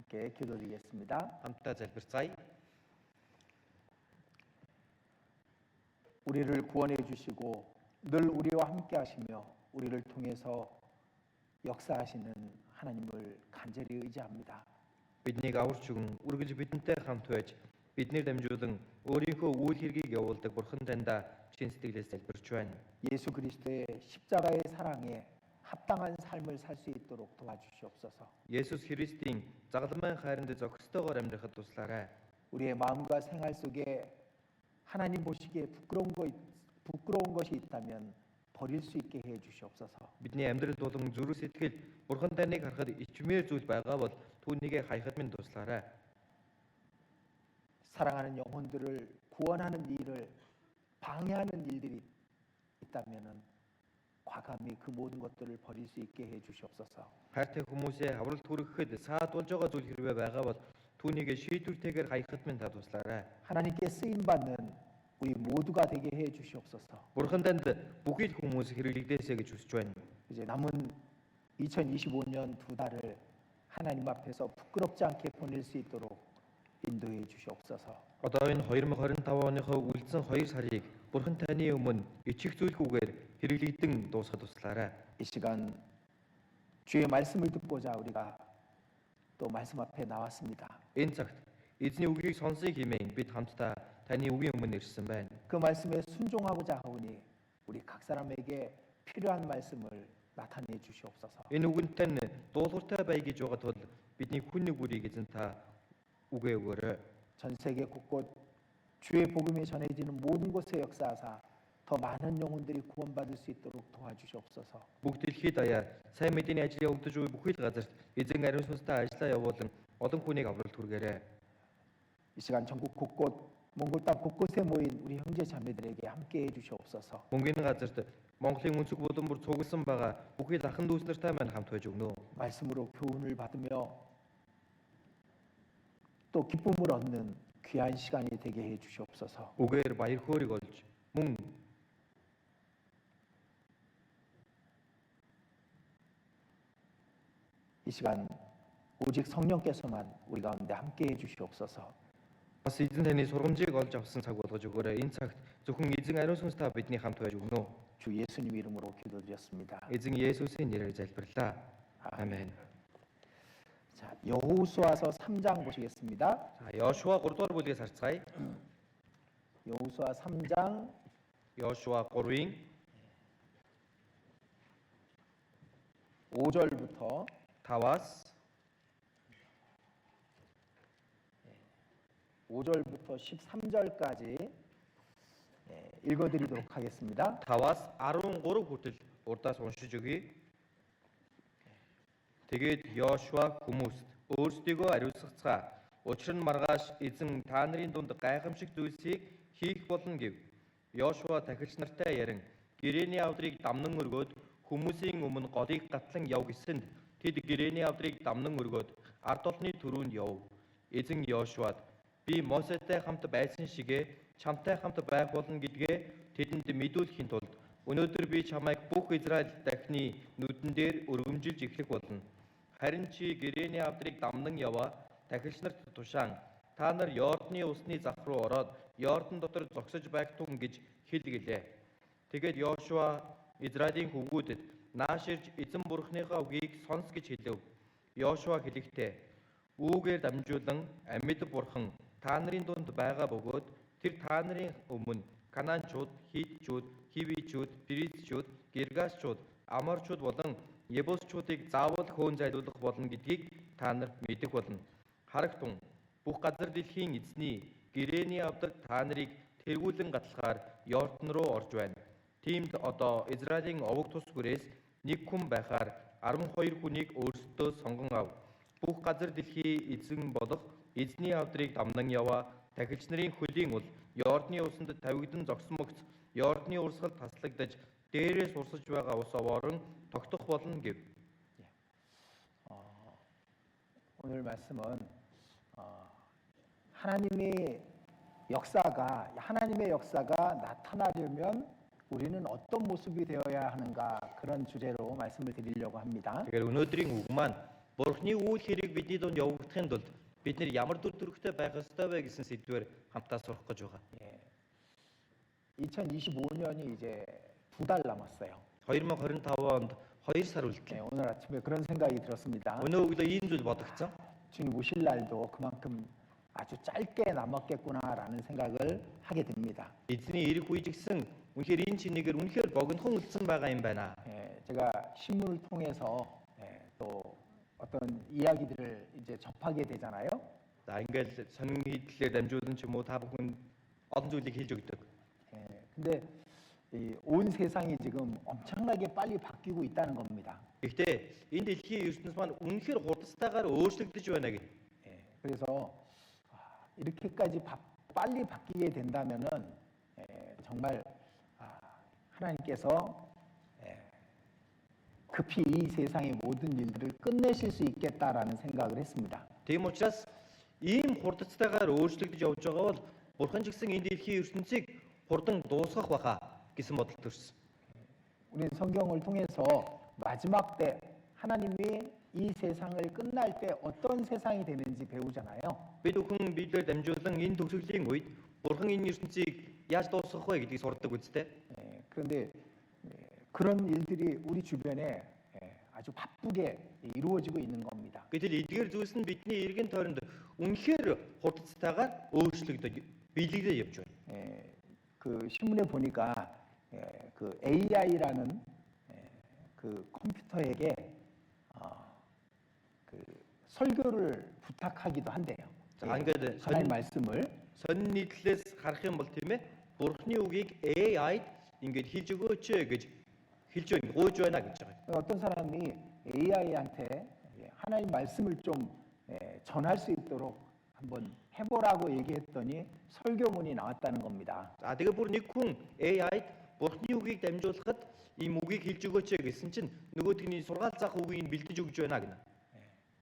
함께 기도드리겠습니다. Хамтдаа залбирцгаая. 우리를 구원해 주시고 늘 우리와 함께 하시며 우리를 통해서 역사하시는 하나님을 간절히 의지합니다. Биднийг аварч өгөн үргэлж бидэнтэй хамт байж биднэр дамжуулан өөрийнхөө үйл хэргийг явуулдаг Бурхан таньда чин сэтгэлээс залбирч байна. 예수 그리스도의 십자가의 사랑에 합당한 삶을 살 수 있도록 도와주시옵소서. Есүс Христийн загалмайн хайранд зохистойгоор амьдрахад туслаарай. 우리의 마음과 생활 속에 하나님 보시기에 부끄러운 것이 있다면 버릴 수 있게 해 주시옵소서. Бидний амьдрал болон зүрх сэтгэл Бурхан таныг харахад ичмээр зүйл байгаа бол түүнийгээ хаяхад минь туслаарай. 사랑하는 영혼들을 구원하는 일을 방해하는 일들이 있다면은 과감히 그 모든 것들을 버릴 수 있게 해 주시옵소서. Хайртай хүмүүсээ авралт хүрэхэд саадулж байгаа зүйл хэрвээ байгаа бол түүнийг шийдвэртэйгээр хаяхад минь та туслаарай. 하나님께 쓰임 받는 우리 모두가 되게 해 주시옵소서. Бурхан танд бүхий л хүмүүс хэрэглэгдээсэй гэж хүсэж байна. 이제 남은 2025년 두 달을 하나님 앞에서 부끄럽지 않게 보낼 수 있도록 인도해 주시옵소서. Одоо энэ 2025 оныхоо үлдсэн 2 сарыг Бурхан таны өмнө ичих зүйлгүйгээр хэрэглэгдэн дуусгах туслаарай. 이 시간 주의 말씀을 듣고자 우리가 또 말씀 앞에 나왔습니다. Энэ цагт эзний үгийг сонсъё хэмээн бид хамтдаа таны үгийн өмнө ирсэн байна. 그 말씀에 순종하고자 하오니 우리 각 사람에게 필요한 말씀을 나타내 주시옵소서. Энэ үгэнд тань дуулууртай бай гэж байгаа тул бидний хүн нэг бүрийг эзэн та үгээ өгөөрэй. 전 세계 곳곳 주의 복음이 전해지는 모든 곳에 역사하사 더 많은 영혼들이 구원받을 수 있도록 도와주시옵소서. Бүгд дэлхийд даяар сайн мэдээний ажил явагдаж буй бүхий л газарт эзэн ариун сүнстэй ажиллаа явуулан олон хүнийг авралт хүргээрэй. 이 시간 전국 곳곳 몽골 땅 곳곳에 모인 우리 형제 자매들에게 함께 해 주시옵소서. Мөнгөний газарт Монголын өнцөг булан бүр цугласан байгаа бүхий л ахын дүүс нартай маань хамт байж өгнө. 말씀으로 교훈을 받으며 또 기쁨을 얻는 귀한 시간이 되게 해 주시옵소서. Үгээр баяр хөөргийг олж мөн 이 시간 오직 성령께서만 우리 가운데 함께 해 주시옵소서. бас эзэн таны сургамжийг олж авсан цаг болгож өгөөрэй. Энэ цагт зөвхөн эзэн ариун сүнстэй бидний хамт байж өгнө. 주 예수님 이름으로 기도드렸습니다. Эзэн Есүсийн нэрээр залбирлаа. 아멘. 자, 여호수아서 3장 보시겠습니다. За, Йошуа 3 дугаар бүлгээс харцгаая. 여호수아 3장 Йошуа 3-ын 5절부터 5-аас 5절부터 13절까지 읽어드리도록 하겠습니다. 5-аас 13 хүртэл урдаас уншиж өгье. Тэгээд Йошуа хүмүүст өөрсдийгөө ариусгацгаа. Учир нь маргааш эзэн та нарын дунд гайхамшиг зүйлсийг хийх болно гэв. Йошуа тахилч нартай ярин гэрээний авдрыг дамнан өргөөд хүмүүсийн өмнө голыг гатлан яв гэсэнд тэд гэрээний авдрыг дамнан өргөөд ард олны түрүүнд яв. Эзэн Йошуад би Мосетэй хамт байсан шигэ чамтай хамт байх болно гэдгээ тэдэнд мэдүүлэхийн тулд өнөөдөр би чамайг бүх Израиль дахны нүдэн дээр өргөмжилж эхлэх болно. Харин чи гэрээний авдрыг дамнан яваа тахилч нарт тушаан та нар Йордны усны зах руу ороод Йордан дотор зогсож байх тун гэж хэлгэлээ. Тэгээд Йошуа Израилийн хүүгүүдэд нааш ирж эзэн бурхныхаа үгийг сонс гэж хэлв. Йошуа хэлэхдээ үүгээр дамжуулан амьд бурхан та нарын дунд байгаа бөгөөд тэр та нарын өмнө Канаанчууд, Хитчүүд, Хивичүүд, Перизчүүд, Гиргашчууд, Аморчууд болон Ебусчуудыг заавал хөөн зайлуулах болно гэдгийг та нар мэдэх болно. Харагтун бүх газар дэлхийн эзний гэрээний авдаг та нарыг тэргүүлэн гатлахаар Йордан руу орж байна. Тиймд одоо Израилийн овог тус хүрээс нэг хүн байхаар 12 хүнийг өөрсдөө сонгон ав. Бүх газар дэлхий эзэн болох эзний авдрыг дамнан яваа. Тахилч нарын хөлийн ул Йордны усанд тавигдан зогсмогц Йордны урсгал таслагдаж дээрээс урсаж байгаа ус овоорон тогтох болно гэв. 오늘 말씀은 하나님의 역사가 나타나려면 우리는 어떤 모습이 되어야 하는가 그런 주제로 말씀을 드리려고 합니다. Тэгэхээр өнөөдрийн үг маань Бурхны үйл хэрэг бидний дунд явагдахын тулд бид нэр ямар дүр төрхтэй байх ёстой вэ гэсэн сэдвээр хамтаа сурах гэж байгаа. 2025년이 이제 2달 남았어요. 2025 онд 2 сар үлдлээ. 오늘 아침에 그런 생각이 들었습니다. Өнөө өглөө ийм зүйл бодогдсон. 주님 오실 날도 그만큼 아주 짧게 남았겠구나라는 생각을 하게 됩니다. Эзний ирэх үе гэсэн үнэхээр энэ чинээгээр үнэхээр богинохон үлдсэн байгаа юм байна. 제가 신문을 통해서 또 어떤 이야기들을 이제 접하게 되잖아요. За ингээл сонин хийдлээр дамжуулан ч юм уу та бүхэн олон зүйлийг хэлж өгдөг. 근데 온 세상이 지금 엄청나게 빨리 바뀌고 있다는 겁니다. Гэхдээ энэ дэлхийн ертөнц маань үнэхээр хурдтайгаар өөрчлөгдөж байна гэх. 그래서 이렇게까지 빨리 바뀌게 된다면은 정말 하나님께서 급히 이 세상의 모든 일들을 끝내실 수 있겠다라는 생각을 했습니다. Тийм учраас ийм хурдтайгаар өөрчлөгдөж явж байгаа бол Бурхан ч гэсэн энэ дэлхийн ертөнцийг хурдан дуусгах баха гэсэн бодол төрсөн. 우리는 성경을 통해서 마지막 때 하나님이 이 세상을 끝날 때 어떤 세상이 되는지 배우잖아요. Бид бүхэн Библиэр дамжуулан энэ төгсгөлийн үед Бурхан энэ ертөнцийг яаж дуусгах вэ гэдгийг сурдаг үстэй. 그런데 그런 일들이 우리 주변에 아주 바쁘게 이루어지고 있는 겁니다. Гэтэл эдгээр зүйлс нь бидний эргэн тойронд үнэхээр хурдтайгаар өөрчлөгдөж биелэгдэж явж байна. 그 신문에 보니까 그 AI라는 그 컴퓨터에게 그 설교를 부탁하기도 한대요. За ингээд 하나님 말씀을 сонин нийтлэлээс харах юм бол тийм ээ Бурхны үгийг AI-д ингээд хэлж өгөөч гэж хэлж байна, гуйж байна гэж байгаа. 어떤 사람이 AI한테 하나님 말씀을 좀 전할 수 있도록 한번 해보라고 얘기했더니 설교문이 나왔다는 겁니다. За тэгээ бүр нэг хүн AI-д Бурхны үгийг дамжуулахад ийм үгийг хэлж өгөөч гэсэн чинь нөгөөдгний сургаал заах үгийг бэлдэж өгж байна гэнэ.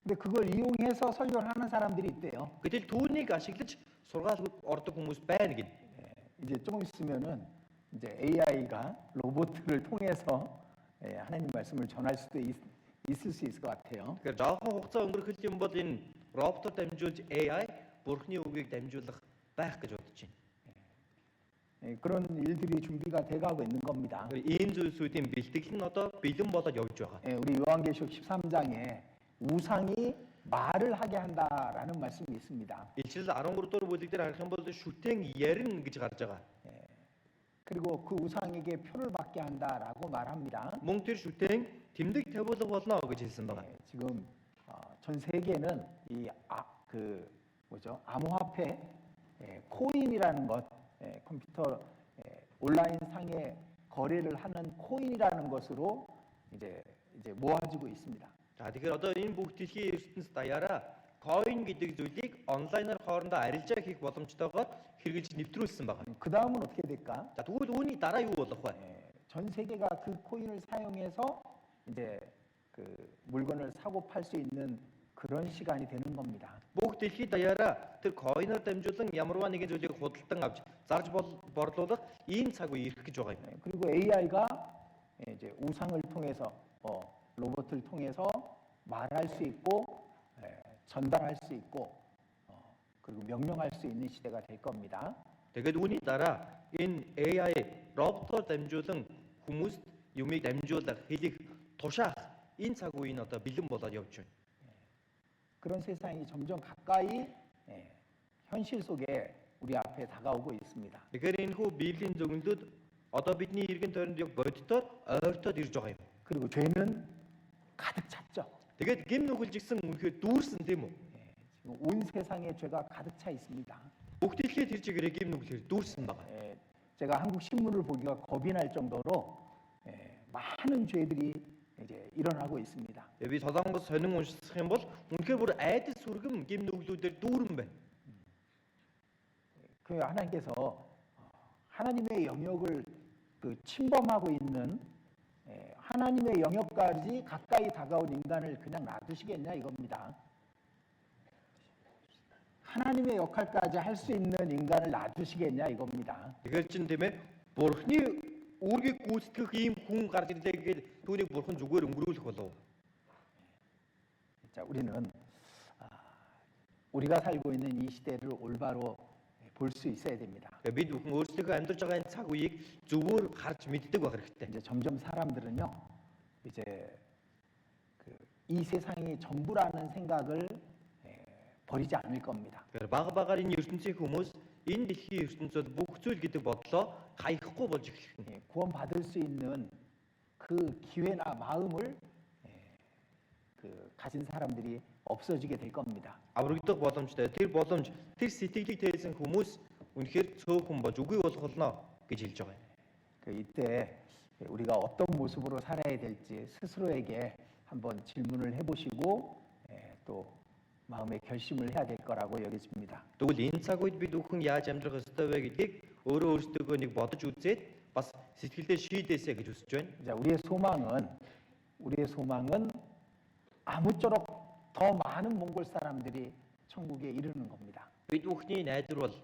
근데 그걸 이용해서 설교를 하는 사람들이 있대요. Гэтэл түүнийг ашиглаж сургаал ордог хүмүүс байна гин. 이제 좀 있으면은 이제 AI가 로봇을 통해서 하나님 말씀을 전할 수도 있을 수 있을 것 같아요. Тэгэхээр жоохон хугацаа өнгөрөх юм бол энэ роботоор дамжуулж AI Бурхны үгийг дамжуулах байх гэж бодож байна. 그런 일들이 준비가 돼가고 있는 겁니다. Ийм зүйлсүүдийн бэлтгэл нь одоо бэлэн болоод явж байгаа. 우리 요한계시록 13장에 우상이 말을 하게 한다라는 말씀이 있습니다. Илчил 13 дугаар бүлэг дээр харах юм бол шүтэн ярина гэж гарч байгаа. 그리고 그 우상에게 표를 받게 한다라고 말합니다. Мөн тэр шүтэн тэмдэг тавиулга болно гэж хэлсэн байгаа. 지금 전 세계는 그 뭐죠? 암호화폐 코인이라는 것 컴퓨터 온라인 상에 거래를 하는 코인이라는 것으로 이제 모아지고 있습니다. За тэгэхээр одоо энэ бүх дэлхийн ертөнцид даяараа coin гэдэг зүйлийг онлайнаар хоорондоо арилжаа хийх боломжтойгоор хэрэгжилж нэвтрүүлсэн байна. 그 다음은 어떻게 될까? За тэгвэл үүний дараа юу болох вэ? 전 세계가 그 코인을 사용해서 이제 그 물건을 사고 팔 수 있는 그런 시간이 되는 겁니다. Бүх дэлхийд даяараа тэр coin-оор дамжуулан ямарваа нэгэн зүйлийг худалдан авч зарж борлуулах ийм цаг үе ирэх гэж байгаа юм. 그리고 AI가 이제 우상을 통해서 로봇을 통해서 말할 수 있고 전달할 수 있고 그리고 명령할 수 있는 시대가 될 겁니다. Тэгээд үүний дараа энэ AI роботоор дамжуулан хүмүүст юмыг дамжуулах, хэлэх, тушаах энэ цаг үе нь одоо бэлэн болоод явж байна. 그런 세상이 점점 가까이 현실 속에 우리 앞에 다가오고 있습니다. Тэгэхээр энэ хүү Библийн зөвлөлд одоо бидний эргэн тойронд яг бодитоор ойртоод ирж байгаа юм. 그리고 죄는 가득 찼죠. Тэгээд гим нүгэлж гисэн үнэхээр дүүрсэн тийм үү? 지금 온 세상에 죄가 가득 차 있습니다. Бүх дэлхийд тэр чигээрээ гим нүгэлээр дүүрсэн байгаа. 제가 한국 신문을 보기가 겁이 날 정도로 많은 죄들이 이제 일어나고 있습니다. Би солонгос сонин унших юм бол үнэхээр бүр айдас сүргэм гим нүглүүдээр дүүрэн байна. 그 하나님께서 하나님의 영역을 그 침범하고 있는 하나님의 영역까지 가까이 다가온 인간을 그냥 놔두시겠냐 이겁니다. 하나님의 역할까지 할 수 있는 인간을 놔두시겠냐 이겁니다. Тэгэхээр чин тийм ээ Бурхны үүргийг гүйцэтгэх ийм хүн гарч ирлээ гэхэд түүнийг Бурхан зүгээр өнгөрүүлэх болов. 자, 우리는 우리가 살고 있는 이 시대를 올바로 볼 수 있어야 됩니다. Тэгээ бид бүхэн өөрсдөө амьдарч байгаа энэ цаг үеийг зөвөр харж мэддэг байх хэрэгтэй. 이제 점점 사람들은요, 이제 이 세상이 전부라는 생각을 버리지 않을 겁니다. Тэгэхээр бага багаар энэ ертөнцийн хүмүүс энэ дэлхийн ертөнцид бүх зүйл гэдэг бодлоо хаяхгүй болж эхэлнэ. 구원 받을 수 있는 그 기회나 마음을 가진 사람들이 없어지게 될 겁니다. Аврагдах боломжтой тэр боломж тэр сэтгэлийг тээсэн хүмүүс үнэхээр цөөхөн болж үгүй болох болно гэж хэлж байгаа юм. 이때 우리가 어떤 모습으로 살아야 될지 스스로에게 한번 질문을 해보시고 또 마음의 결심을 해야 될 거라고 여겨집니다. Тэгвэл энэ цаг үед бид бүхэн яаж амьдрах ёстой вэ гэдгийг өөрөө өөрсдөө нэг бодож үзээд бас сэтгэлдээ шийдээсэй гэж хүсэж байна. 자, 우리의 소망은 아무쪼록 더 많은 몽골 사람들이 천국에 이르는 겁니다. Бид бүхний найдвар бол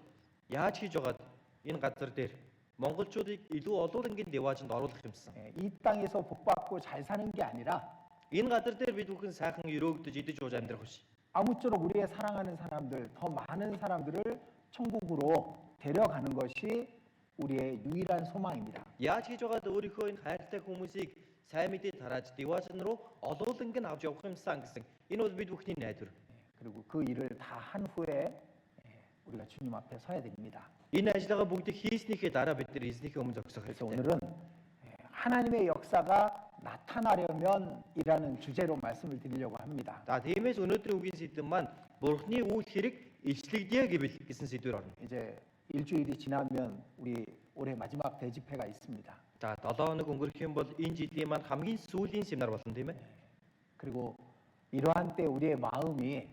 яаж хийж байгаад энэ газар дээр монголчуудыг илүү олон ангийн деваажинд оруулах юмсан. 이 땅에서 복받고 잘 사는 게 아니라 Энэ газар дээр бид бүхэн сайхан өрөөгдөж идэж ууж амьдрах биш. 아무쪼록 우리의 사랑하는 사람들, 더 많은 사람들을 천국으로 데려가는 것이 우리의 유일한 소망입니다. Яаж хийж байгаад өөрийнхөө энэ хайртай хүмүүсийг сайн мэдээ тарааж деваажин руу олон ангийн авч явах юмсан гэсэн. Энэ бол бид бүхний найдвар. 그리고 그 일을 다 한 후에 우리가 주님 앞에 서야 됩니다. Энэ ажиллагаа бүгдийг хийснийхээ дараа бид нар эзнийхээ өмнө зогсох 그래서 хэрэгтэй. 오늘은 하나님의 역사가 나타나려면이라는 주제로 말씀을 드리려고 합니다. За тиймээс өнөөдрийн үгийн сэдэв маань Бурхны үйл хэрэг ичлэгдээ гэвэл гэсэн сэдвээр орно. 이제 일주일이 지나면 우리 올해 마지막 대집회가 있습니다. За 7 хоног өнгөрөх юм бол энэ жилийн маань хамгийн сүүлийн семинар болно тийм ээ. 그리고 이러한 때 우리의 마음이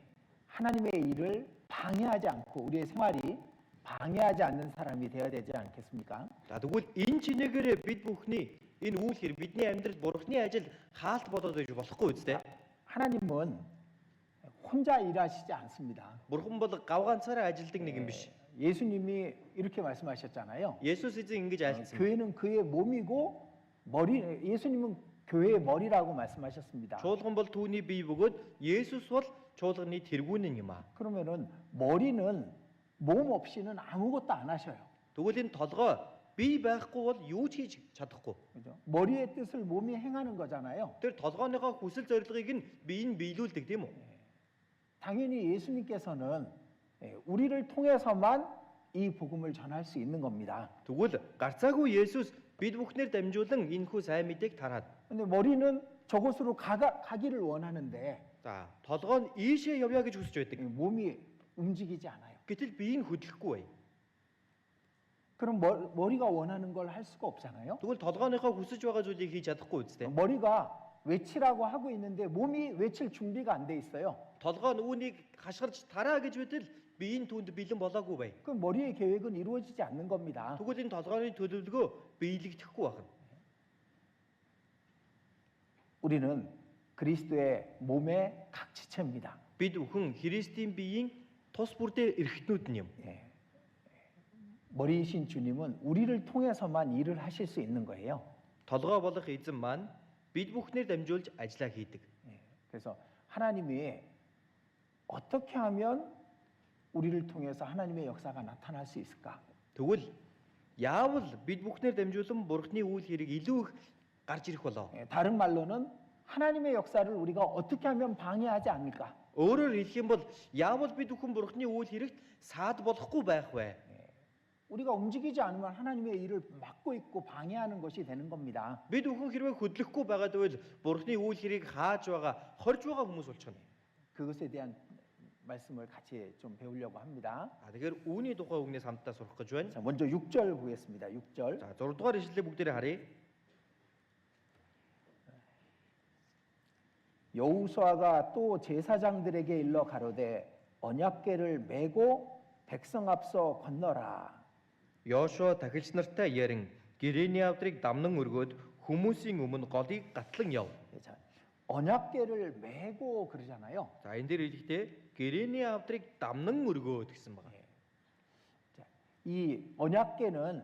하나님의 일을 방해하지 않고 우리의 생활이 방해하지 않는 사람이 되어야 되지 않겠습니까? За тэгвэл энэ чинээгээр бид бүхний энэ үйл хэрэг бидний амьдрал Бурхны ажил хаалт болоод байж болохгүй үстэй. 하나님은 혼자 일하시지 않습니다. Бурхан бол гавганцаараа ажилдаг нэг юм биш. 예수님이 이렇게 말씀하셨잖아요. Есүс эзэн ингэж айлцсан. 교회는 그의 몸이고 예수님은 교회의 머리라고 말씀하셨습니다. Чуулган бол түүний бие бөгөөд Есүс бол чуулганы тэргүүн юм аа. 그러면은 머리는 몸 없이는 아무것도 안 하셔요. Тэгвэл энэ толгой бие байхгүй бол юу ч хийж чадахгүй. 그죠? 머리의 뜻을 몸이 행하는 거잖아요. Тэр толгойноо хүсэл зорилгыг нь бие нь биелүүлдэг тийм үү? 당연히 예수님께서는 우리를 통해서만 이 복음을 전할 수 있는 겁니다. Тэгвэл гарцаагүй Есүс бид бүхнээр дамжуулан энэхүү сайн мэдээг тараад. 근데 머리는 저곳으로 가기를 원하는데 За, толгой нь ийшээ явъя гэж хүсэж байдаг. 몸이 움직이지 않아요. Гэтэл бие нь хөдлөхгүй бай. 그럼 머리가 원하는 걸 할 수가 없잖아요. Тэгвэл толгойноо хүсэж байгаа зүйлийг хийж чадахгүй үстэй. 머리가 외치라고 하고 있는데 몸이 외칠 준비가 안 돼 있어요. Толгой нь үүнийг хашгирч тараа гэж байтал бие нь түүнд бэлэн болоогүй бай. 그 머리의 계획은 이루어지지 않는 겁니다. Тэгвэл энэ толгойн төлөвлөгөө биелэгдэхгүй байна. 우리는 그리스도의 몸의 각 지체입니다. Бид бүхэн Христийн биеийн тус бүрдээ эрхтнүүд нь юм. 머리이신 주님은 우리를 통해서만 일을 하실 수 있는 거예요. Толгой болох эзэн маань бид бүхнээр дамжуулж ажиллаа хийдэг. 그래서 하나님이 어떻게 하면 우리를 통해서 하나님의 역사가 나타날 수 있을까? Тэгвэл яавал бид бүхнээр дамжуулан Бурхны үйл хэрэг илүү их гарч ирэх болоо. 다른 말로는 하나님의 역사를 우리가 어떻게 하면 방해하지 않을까? Өөрөөр хэлэх юм бол яавал бид бүхэн Бурхны үйл хэрэгт саад болохгүй байх вэ? 우리가 움직이지 않으면 하나님의 일을 막고 있고 방해하는 것이 되는 겁니다. Бид бүхэн хэрвээ хөдлөхгүй байгаад байвал Бурхны үйл хэрийг хааж байгаа, хорж байгаа хүмүүс болчихно. 그것에 대한 말씀을 같이 좀 배우려고 합니다. Тэгэхээр үүний тухай үгнээс хамтдаа сурах гэж байна. 자, 먼저 6절 보겠습니다. 6절. За 6 дугаар ишлэлээ бүгдээрээ харъя. 여호수아가 또 제사장들에게 일러 가로되 언약궤를 메고 백성 앞서 건너라. Йошуа тахилч нартай ярин гэрэний авдрыг дамнан өргөөд хүмүүсийн өмнө голыг гатлан яв. 자, 언약궤를 메고 그러잖아요. За энэ дээр хэлэхдээ гэрэний авдрыг дамнан өргөөд гэсэн байна. 자, 이 언약궤는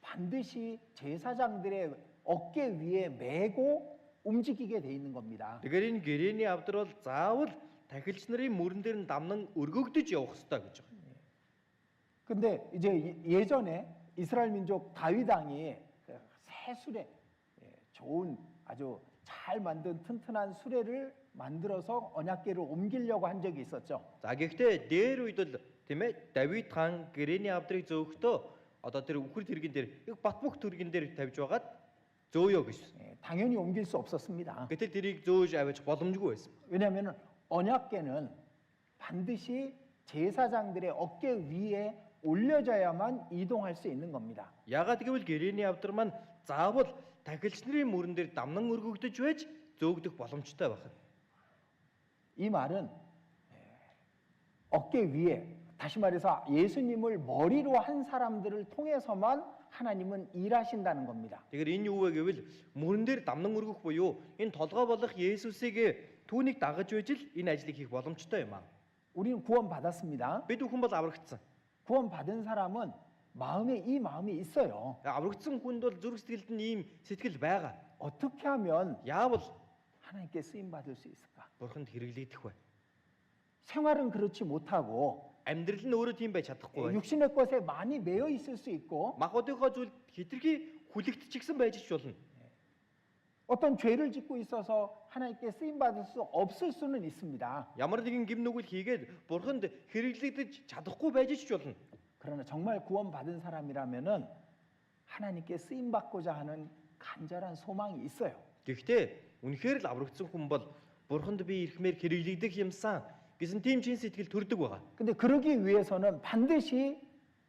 반드시 제사장들의 어깨 위에 메고 움직이게 돼 있는 겁니다. Тэгэхээр энэ гэрэний авдар бол заавал тахилч нарын мөрөн дээр нь дамнан өргөгдөж явах ёстой гэж байгаа. 근데 이제 예전에 이스라엘 민족 다윗 왕이 새 수레, 좋은 아주 잘 만든 튼튼한 수레를 만들어서 언약궤를 옮기려고 한 적이 있었죠. За гэхдээ дээр үед л тийм ээ Давид хаан гэрэний авдрыг зөөхтөө одоо тэр үхэр тэрэгэн дээр яг бат бөх тэрэгэн дээр тавьж байгаад зөөё гэсэн. 당연히 옮길 수 없었습니다. Гэтэл тэрийг зөөж авч боломжгүй байсан. 왜냐하면 언약궤는 반드시 제사장들의 어깨 위에 올려져야만 이동할 수 있는 겁니다. Ягаад гэвэл гэрэний авдар маань заавал тахилч нарын мөрөн дээр дамнан өргөгдөж байж зөөгдөх боломжтой байх. 이 말은 어깨 위에 다시 말해서 예수님을 머리로 한 사람들을 통해서만 하나님은 일하신다는 겁니다. Тэгэхээр энэ юу вэ гэвэл мөрөн дээр дамнан өргөх буюу энэ толгой болох Есүсийг түүнийг дагаж байж л энэ ажлыг хийх боломжтой юм аа. 우리는 구원받았습니다. Бид бүхэн бол аврагдсан. 구원받은 사람은 마음에 이 마음이 있어요. Аврагдсан хүнд бол зүрх сэтгэлд нь ийм сэтгэл байгаа. 어떻게 하면 Яавал 하나님께 쓰임 받을 수 있을까? бурханд хэрэглэгдэх вэ? 생활은 그렇지 못하고 Амьдрал нь өөрөө тийм байж чадахгүй байна. 육신의 것에 많이 매여 있을 수 있고 Махбодынхоо зүйл хитрхи хүлэгдчихсэн байж ч болно. 어떤 죄를 짓고 있어서 하나님께 쓰임 받을 수 없을 수는 있습니다. Ямар нэгэн гим нүгэл хийгээд бурханд хэрэглэгдэж чадахгүй байж ч болно. 그러나 정말 구원받은 사람이라면은 하나님께 쓰임 받고자 하는 간절한 소망이 있어요. Гэхдээ үнэхээр л аврагдсан хүн бол бурханд би ирэхмээр хэрэглэгдэх юмсан гэсэн тийм чин сэтгэл төрдөг байгаа. 근데 그러기 위해서는 반드시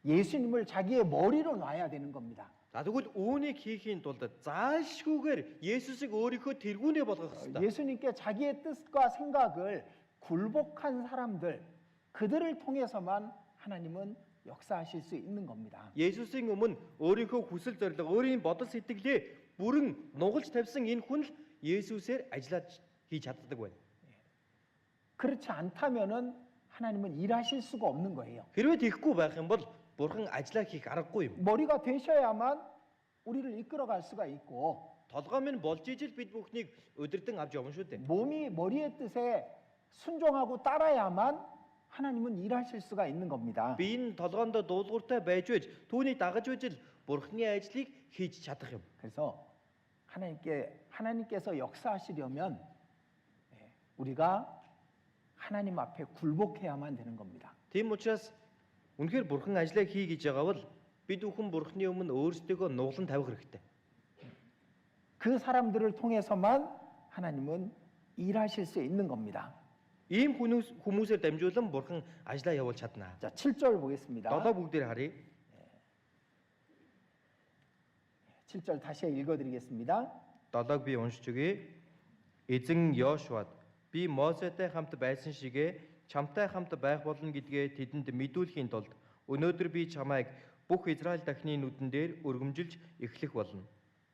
예수님을 자기의 머리로 놔야 되는 겁니다. За тэгвэл үүнийг хийхийн тулд заашгүйгээр Есүсийг өөрийнхөө тэргүүнээ болгох хэрэгтэй. 예수님께 자기의 뜻과 생각을 굴복한 사람들 그들을 통해서만 하나님은 역사하실 수 있는 겁니다. Есүсийн өмнө өөрийнхөө хүсэл зорилго, өөрийн бодол сэтгэлээ бүрэн нугалж тавьсан энэ хүн л Есүсээр ажиллаж хийж чаддаг байна. 그렇지 않다면은 하나님은 일하실 수가 없는 거예요. Хэрвээ тийхгүй байх юм бол бурхан ажиллаа хийх аргагүй юм. 머리가 되셔야만 우리를 이끌어갈 수가 있고 Толгой минь болж ижил бид бүхнийг өдөрдөн авч явна шүү дээ. 몸이 머리의 뜻에 순종하고 따라야만 하나님은 일하실 수가 있는 겁니다. Би энэ толгоондоо дуулууртай байж байж түүнийг дагаж байж л бурханы ажлыг хийж чадах юм. 그래서 하나님께서 역사하시려면 우리가 하나님 앞에 굴복해야만 되는 겁니다. Тийм учраас үнэхээр бурхан ажлаа хий гэж байгаа бол бид бүхэн бурханы өмнө өөрсдийгөө нуглан тавих хэрэгтэй. 그 사람들을 통해서만 하나님은 일하실 수 있는 겁니다. Ийм хүмүүсээр дамжуулан бурхан ажлаа явуулж чадна. 자, 7절 보겠습니다. Долоо бүгдээр харъя. 7절 다시 읽어드리겠습니다. Долоог би уншиж өгье. Эзэн Йошуад би Мосетэй хамт байсан шигээ чамтай хамт байх болно гэдгээ тэдэнд мэдүүлэхийн тулд өнөөдөр би чамайг бүх Израиль дахны нүдэн дээр өргөмжилж эхлэх болно.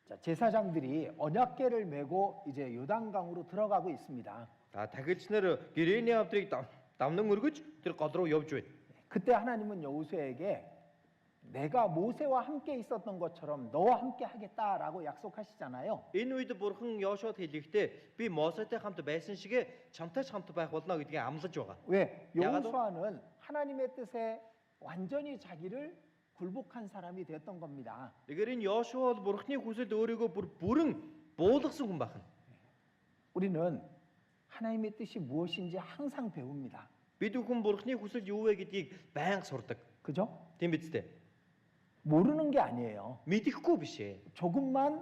자, 제사장들이 언약궤를 메고 이제 요단강으로 들어가고 있습니다. За тахилч нар гэрэний авдрыг дамнан өргөж тэр гол руу явж байна. 그때 하나님은 여호수아에게 내가 모세와 함께 있었던 것처럼 너와 함께 하겠다라고 약속하시잖아요. Энэ үед бурхан Йошуад хэлэхдээ би Мосетэй хамт байсан шигээ чамтай ч хамт байх болно гэдгийг амлаж байгаа. 왜? 야가도? 여호수아는 하나님의 뜻에 완전히 자기를 굴복한 사람이 되었던 겁니다. Тэгэхээр энэ Йошуа бол бурханы хүсэлд өөрийгөө бүрэн буулгасан хүн байна. 우리는 하나님의 뜻이 무엇인지 항상 배웁니다. Бид бүхэн бурханы хүсэл юу вэ гэдгийг байнга сурдаг. 그죠? Тийм биз дээ. 모르는 게 아니에요. Мэдэхгүй биш ээ. 조금만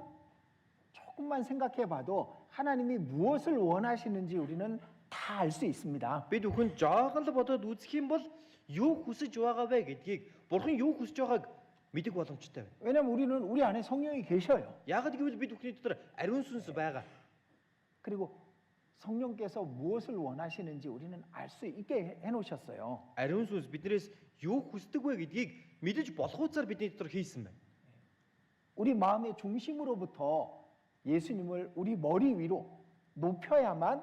생각해 봐도 하나님이 무엇을 원하시는지 우리는 다 알 수 있습니다. Бид бүхэн жоохон л бодоод үзэх юм бол юу хүсэж байгаа вэ гэдгийг бурхан юу хүсэж байгааг мэдэх боломжтой байна. 왜냐면 우리는 우리 안에 성령이 계셔요. Яагад гэвэл бид бүхний дотор ариун сүнс байгаа. 그리고 성령께서 무엇을 원하시는지 우리는 알 수 있게 해놓으셨어요. Ариун сүнс биднээс юу хүсдэг вэ гэдгийг мэдэж болохуцаар бидний дотор хийсэн байна. 우리 마음의 중심으로부터 예수님을 우리 머리 위로 높여야만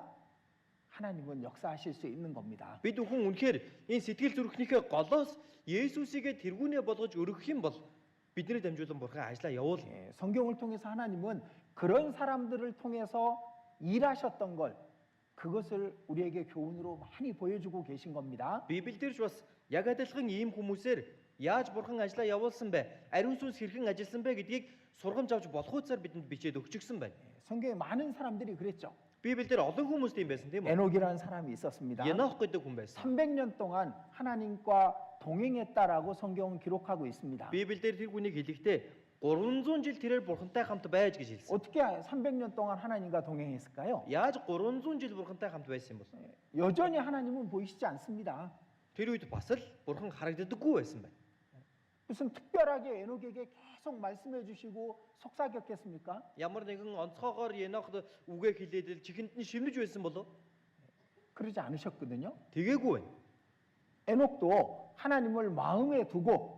하나님은 역사하실 수 있는 겁니다. Бид бүхэн үнэхээр энэ сэтгэл зүрхнийхээ голоос Есүсийгээ тэргүүнээ болгож өргөх юм бол бидний дамжуулан бурхан ажиллаа явуул. 성경을 통해서 하나님은 그런 사람들을 통해서 일하셨던 걸 그것을 우리에게 교훈으로 많이 보여주고 계신 겁니다. Библиэлд ч бас яг адилхан ийм хүмүүсээр яаж бурхан ажиллаа явуулсан бэ? Ариун сүнс хэрхэн ажилласан бэ гэдгийг сургамж авч болох үсээр бидэнд бичээд өгчихсөн байна. 성경에 많은 사람들이 그랬죠. Библиэлд олон хүмүүс тийм байсан тийм үү? 에녹이라는 사람이 있었습니다. Енох гэдэг хүн байсан. 300년 동안 하나님과 동행했다라고 성경은 기록하고 있습니다. Библиэлд тэр хүнийг хэлэхдээ 300 жил тэрээр бурхантай хамт байж гэж хэлсэн. 어떻게 300년 동안 하나님과 동행했을까요? Яаж 300 жил бурхантай хамт байсан юм бол? 여전히 하나님은 보이시지 않습니다. Тэр үед бас л бурхан харагддаггүй байсан байна. 무슨 특별하게 에녹에게 계속 말씀해 주시고 속삭였겠습니까? Ямар нэгэн онцгойгоор Енохд үгээ хэлээд л чихэнд нь шивнэж байсан болов? 그러지 않으셨거든요. Тэгээгүй байна. 에녹도 하나님을 마음에 두고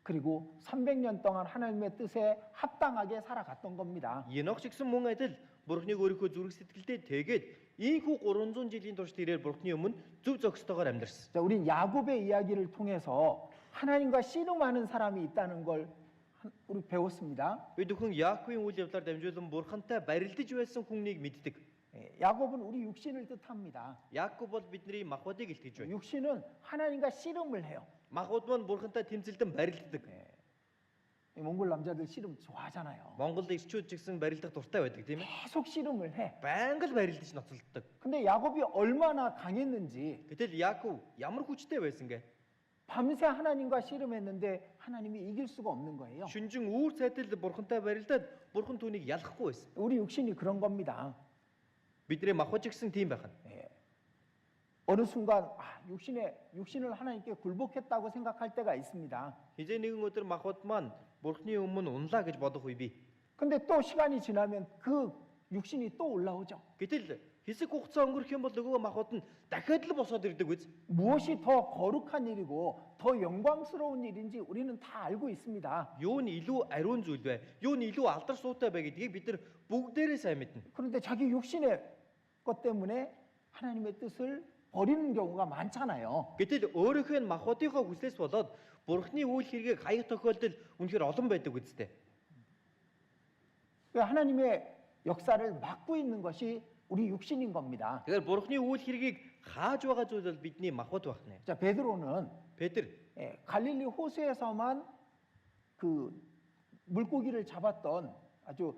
그리고 300년 동안 하나님의 뜻에 합당하게 살아갔던 겁니다. Енох ч гэсэн мөн адил бурхныг өөрийнхөө зүрх сэтгэлдээ тэгээд ийхүү 300 жилийн турш тэрээр бурхны өмнө зөв зохистойгоор амьдарсан. 자, 우린 야곱의 이야기를 통해서 하나님과 씨름하는 사람이 있다는 걸 우리 배웠습니다. Бид өхөн Яаковын үйл явдлаар дамжуулан бурхантай барилдаж байсан хүнийг мэддэг. 야곱은 우리 육신을 뜻합니다. Яаков бол бидний махбодыг илтгэж байна. 육신은 하나님과 씨름을 해요. Махбод маань бурхантай тэмцэлдэн барилддаг. 이 몽골 남자들 씨름 좋아하잖아요. Монгол ирчүүд ч гэсэн барилдах дуртай байдаг тийм ээ. 계속 씨름을 해. Байнга л барилдаж ноцолддог. 근데 야곱이 얼마나 강했는지 Гэтэл Яаков ямар хүчтэй байсан гэ? 밤새 하나님과 씨름했는데 하나님이 이길 수가 없는 거예요. Шүнжин үүр цайтал бурхантай барилдаад бурхан түүнийг ялахгүй байсан. 우리 육신이 그런 겁니다. Бидний махбод ч гэсэн тийм байх нь. 어느 순간 육신을 하나님께 굴복했다고 생각할 때가 있습니다. Хизээ нэгэн өдөр махбод маань бурхны өмнө унлаа гэж бодох үе бий. 근데 또 시간이 지나면 그 육신이 또 올라오죠. Гэтэл хэсэг хугацаа өнгөрөх юм бол нөгөө махбод нь дахиад л босоод ирдэг үз. 무엇이 더 거룩한 일이고 더 영광스러운 일인지 우리는 다 알고 있습니다. Юу нь илүү ариун зүйл вэ? Юу нь илүү алдар суутай вэ гэдгийг бид нар бүгдээрээ сайн мэднэ. 그런데 자기 육신의 것 때문에 하나님의 뜻을 버리는 경우가 많잖아요. Гэтэл өөрийнхөө махбодынхоо хүслээс болоод бурхны үйл хэргийг хаях тохиолдол үнэхээр олон байдаг үстэй. 하나님의 역사를 막고 있는 것이 우리 육신인 겁니다. Тэгэхээр бурхны үйл хэргийг хааж байгаа зүйл бол бидний махбод байх нэ. 자, 베드로는 Петр 갈릴리 호수에서만 그 물고기를 잡았던 아주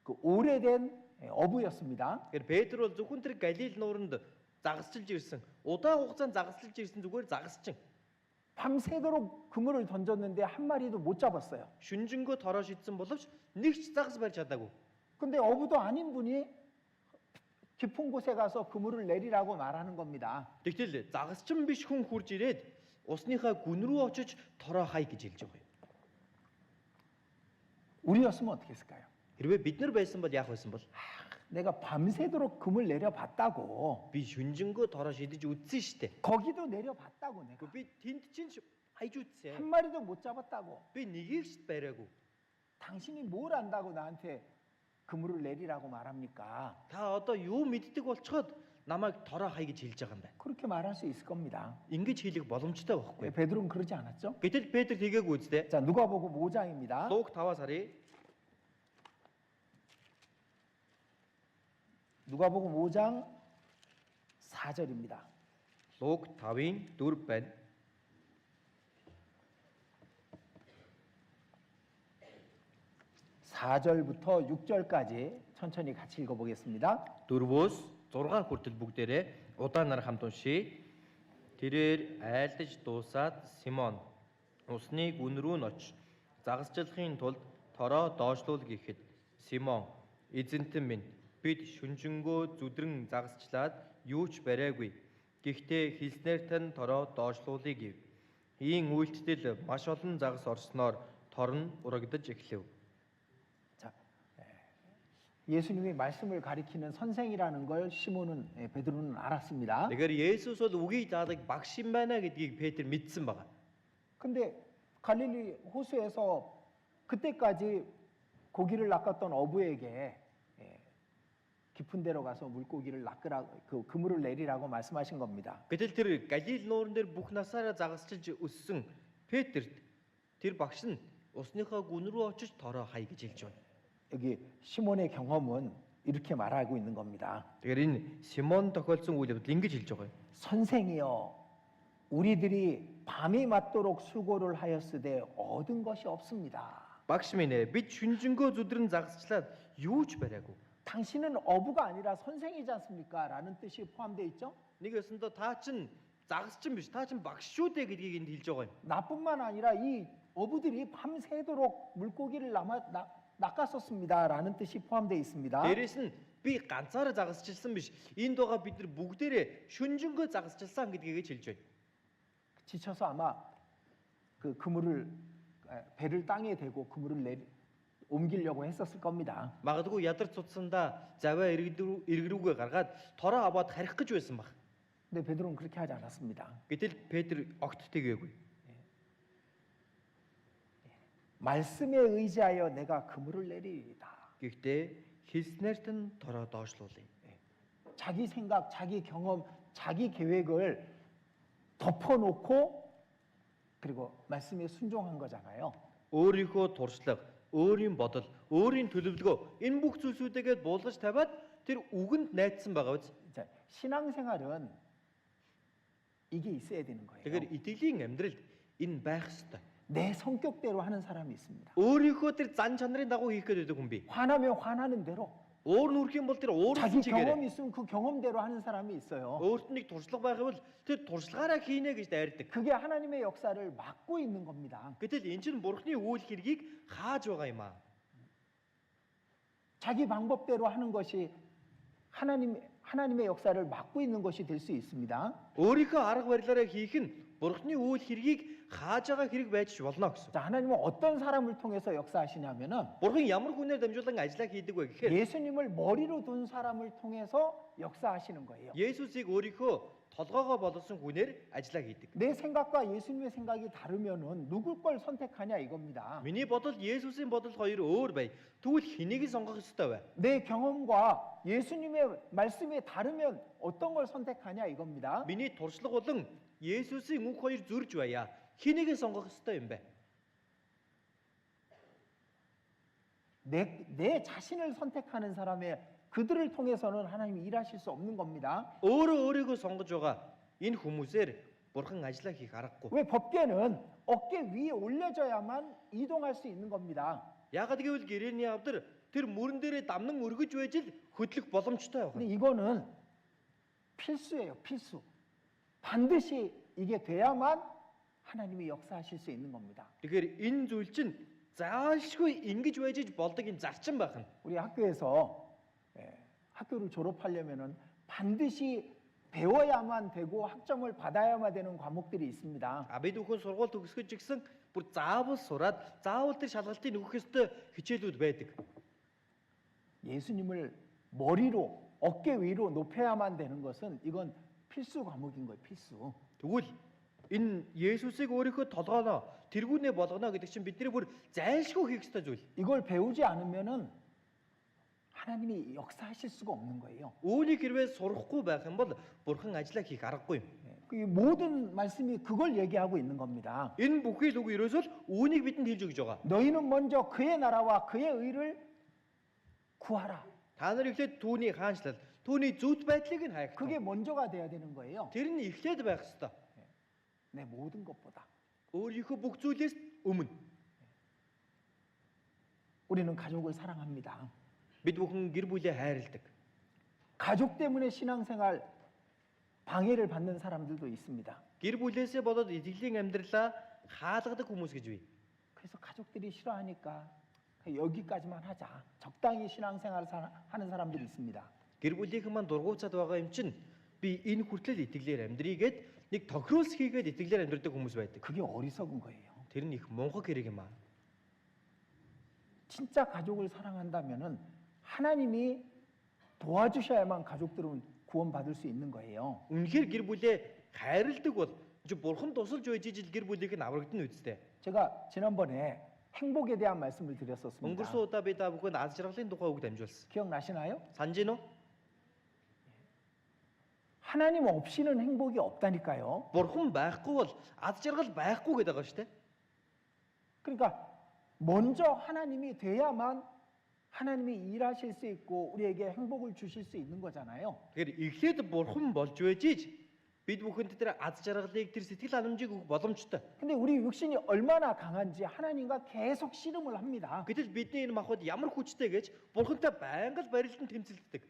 그 오래된 어부였습니다. Тэгэхээр Петр бол зөвхөн тэр Галил нууранд загасчилж ирсэн. Удаан хугацаанд загасчилж ирсэн зүгээр загасчин. 밤새도록 그물을 던졌는데 한 마리도 못 잡았어요. Шүнжэнгөө тороо шидсэн боловч нэг ч загас барьж чадаагүй. 근데 어부도 아닌 분이 깊은 곳에 가서 그물을 내리라고 말하는 겁니다. Тэгтэл загасчин биш хүн хурж ирээд усныхаа гүн рүү очиж тороо хай гэж хэлж байгаа юм. 우리였으면 어떻게 했을까요? Хэрвээ бид нар байсан бол яах байсан бол 내가 밤새도록 그물 내려봤다고. би шүнжэнгөө тороо шидэж үзсэн штэ. 거기도 내려봤다고 내가. Би тэнд чинь хайж үзсэн. 한 마리도 못 잡았다고. Би нэгийг ч бариагүй. 당신이 뭘 안다고 나한테 그물을 내리라고 말합니까? Та одоо юу мэддэг болцоход намайг тороо хай гэж хэлж байгаа юм байна. 그렇게 말할 수 있을 겁니다. Ингэж хэлэх боломжтой байхгүй. 베드로는 그러지 않았죠? Гэтэл Петр тэгээгүй үстэй. 자, 누가복음 5장입니다. Луг 5-аас харъя. 누가복음 5장 4절입니다. Луг 5-ын 4 байна. 4절부터 6절까지 천천히 같이 읽어보겠습니다. 4-өөс 6 хүртэл бүгдээрээ удаанаар хамт уншийе. Тэрээр айлдаж дуусаад Симон усны гүн рүү нь очиж загасчлахын тулд тороо доошлуул гэхэд Симон эзэнтэн минь бид шүнжэнгөө зүдрэн загасчлаад юу ч бариагүй. Гэхдээ хэлснээр тань тороо доошлуулъя гэв. Ийм үйлдэл маш олон загас орсноор тор нь урагдаж эхлэв. 예수님이 말씀을 가리키는 선생이라는 걸 시몬은 베드로는 알았습니다. Тэгэхээр Есүс бол үгийг заадаг багш юм байна гэдгийг Петр мэдсэн байна. 근데 갈릴리 호수에서 그때까지 고기를 낚았던 어부에게 깊은 데로 가서 물고기를 낚으라 그 그물을 내리라고 말씀하신 겁니다. Гэтэл тэр Галил нууран дээр бүх насаараа загасчилж өссөн Петрт тэр багш нь усныхаа гүн рүү очиж тороо хай гэж хэлж байна. 여기 시몬의 경험은 이렇게 말하고 있는 겁니다. Тэгэхээр энэ Симон тохиолдсон үйл явдал ингэж хэлж байгаа юм. 선생이여, 우리들이 밤이 맞도록 수고를 하였으되 얻은 것이 없습니다. Багш минь ээ, бид шүнжэнгөө зүдрэн загасчлаад юу ч бариагүй. 당신은 어부가 아니라 선생이지 않습니까? 라는 뜻이 포함되어 있죠. Нэг өсөндөө та чин загасчин биш, та чин багш шүү дээ гэдгийг энд хэлж байгаа юм. 나뿐만 아니라 이 어부들이 밤새도록 물고기를 낚았었습니다. 라는 뜻이 포함되어 있습니다. Дээрээс нь би ганцаараа загасчилсан биш. Энд байгаа бид нар бүгдээрээ шүнжэнгөө загасчилсан гэдгийг хэлж байна. 지쳐서 아마 그 그물을 배를 땅에 대고 그물을 옮기려고 했었을 겁니다. Магадгүй ядарч цуцсандаа заваа эргэрүүгээ гаргаад тороо аваад харих гэж байсан баг. 근데 베드로는 그렇게 하지 않았습니다. Гэтэл Петр огт тэгээгүй. 말씀에 의지하여 내가 그물을 내리리이다. Гэхдээ хэлснээрт нь тороо доошлуулъя. 자기 생각, 자기 경험, 자기 계획을 덮어놓고 그리고 말씀에 순종한 거잖아요. Өөрийнхөө туршлага, өөрийн бодол, өөрийн төлөвлөгөө энэ бүх зүйлсүүдээгээ буулгаж тавиад тэр үгэнд найдсан байгаа биз. 자, 신앙생활은 이게 있어야 되는 거예요. Тэгэхээр итгэлийн амьдралд энэ байх ёстой. 내 성격대로 하는 사람이 있습니다. өөрийнхөө тэр зан чанарын дагуу хийх гэдэг хүн бий. 화나면 화나는 대로, Өөр нүрх юм бол тэр 자기 өөрийн чигээр. 경험이 있으면 그 경험대로 하는 사람이 있어요. Өөрт нь нэг туршлага байхвал тэр туршлагаараа хийнэ гэж дайрдаг. 그게 하나님의 역사를 막고 있는 겁니다. Гэтэл энэ чинь бурхны үйл хэргийг хааж байгаа юм аа. 자기 방법대로 하는 것이 하나님의 역사를 막고 있는 것이 될 수 있습니다. Өөрийнхөө арга барилаараа хийх нь бурхны үйл хэргийг хааж байгаа хэрэг байж болно гэсэн. 자, 하나님은 어떤 사람을 통해서 역사하시냐면은 Бурхан ямар хүнээр дамжуулан ажиллаа хийдэг вэ гэхээр 예수님을 머리로 둔 사람을 통해서 역사하시는 거예요. Есүсийг өөрийнхөө толгоогоо болгосон хүнээр ажиллаа хийдэг. 내 생각과 예수님의 생각이 다르면은 누굴 걸 선택하냐 이겁니다. Миний бодол Есүсийн бодол хоёр өөр бай. Тэгвэл хэнийг сонгох ёстой вэ? 내 경험과 예수님의 말씀이 다르면 어떤 걸 선택하냐 이겁니다. Миний туршлага болон Есүсийн үг хоёр зөрж байя. Хэнийг сонгох ёстой юм бэ? 내 자신을 선택하는 사람의 그들을 통해서는 하나님이 일하실 수 없는 겁니다. Өөрөө өөрийгөө сонгож байгаа энэ хүмүүсээр бурхан ажиллаа хийх аргагүй. 왜 법궤는 어깨 위에 올려져야만 이동할 수 있는 겁니다. Яагаад гэвэл гэрээний авдар тэр мөрөн дээрээ дамнан өргөж байж л хөдлөх боломжтой 근데 байна. 이거는 필수예요, 필수. 반드시 이게 돼야만 하나님이 역사하실 수 있는 겁니다. Тэгэхээр энэ зүйл чинь заашгүй ингэж байж болдог юм зарчим байх нь. 우리 학교에서 학교를 졸업하려면은 반드시 배워야만 되고 학점을 받아야만 되는 과목들이 있습니다. Бид бүхэн сургууль төгсгөж гисэн бүр заавал сураад заавал тэр шалгалтыг өгөх ёстой хичээлүүд байдаг. 예수님을 머리로 어깨 위로 높여야만 되는 것은 이건 필수 과목인 거예요, 필수. Тэгвэл энэ Есүсийг өөрийнхөө толгооноо тэргүүнээ болгоно гэдэг чинь бидний бүр зайлшгүй хийх ёстой зүйл. 이걸 배우지 않으면은 하나님이 역사하실 수가 없는 거예요. Үүнийг хэрвээ сурахгүй байх юм бол бурхан ажиллаа хийх аргагүй юм. 그 모든 말씀이 그걸 얘기하고 있는 겁니다. Энэ бүхий л үг ерөөсөө үүнийг бидэнд хэлж өгж байгаа. 너희는 먼저 그의 나라와 그의 의를 구하라. Та нар эхлээд түүний хаанчлал, түүний зөвхт байдлыг нь хайх. 그게 먼저가 돼야 되는 거예요. Тэр нь эхлээд байх ёстой. 내 모든 것보다. Өөрийнхөө бүх зүйлээс өмнө 우리는 가족을 사랑합니다. бид бүхэн гэр бүлээ хайрладаг. 가족 때문에 신앙생활 방해를 받는 사람들도 있습니다. Гэр бүлээсээ болоод итгэлийн амьдралаа хаалгадаг хүмүүс гэж бий. 그래서 가족들이 싫어하니까 여기까지만 하자. 적당히 신앙생활을 하는 사람들이 있습니다. Гэр бүлийнхэн маань дургуутсаад байгаа юм чинь би энэ хүртэл итгэлээр амьдрийгээд нэг тохируулс хийгээд итгэлээр амьдрдаг хүмүүс байдаг. 그게 어리석은 거예요. Тэр нь их мунхаг хэрэг юм аа. 진짜 가족을 사랑한다면은 하나님이 도와주셔야만 가족들은 구원받을 수 있는 거예요. Үнэхээр гэр бүлээ хайрладаг бол бурхан тусалж байж ижил гэр бүлийг нь аврагдана үсттэй. 제가 지난번에 행복에 대한 말씀을 드렸었습니다. Өнгөрсөн удаа би та бүхэн аз жаргалын тухай үг дамжуулсан. 기억나시나요? Санаж гинөө? 하나님 없이는 행복이 없다니까요. Бурхан байхгүй бол аз жаргал байхгүй гэдэг байгаа шүү дээ. 그러니까 먼저 하나님이 돼야만 하나님이 일하실 수 있고 우리에게 행복을 주실 수 있는 거잖아요. Тэгэхээр эхлээд бурхан болж байж ич бид бүхэнд тэр аз жаргалыг тэр сэтгэл ханамжийг өгөх боломжтой. 근데 우리 육신이 얼마나 강한지 하나님과 계속 씨름을 합니다. Гэтэл бидний энэ махбод ямар хүчтэй гэж бурхантай байнга л барилдан тэмцэлддэг.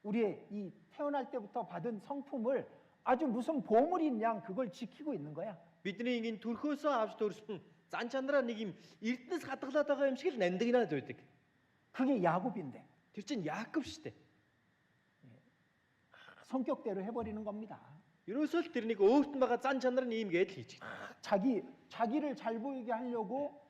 우리의 이 태어날 때부터 받은 성품을 아주 무슨 보물인 양 그걸 지키고 있는 거야. Бидний энэ төрхөөсөө авч төрсөн зан чанараа нэг юм эрдэнэс хадгалаад байгаа юм шиг л нандинаад байдаг. 그게 야곱인데 Тэр чинь Яаков шүү дээ. 성격대로 해버리는 겁니다. Ерөөсөө л тэр нэг өөрт нь байгаа зан чанар нь ийм гээд л хийж. 자기를 잘 보이게 하려고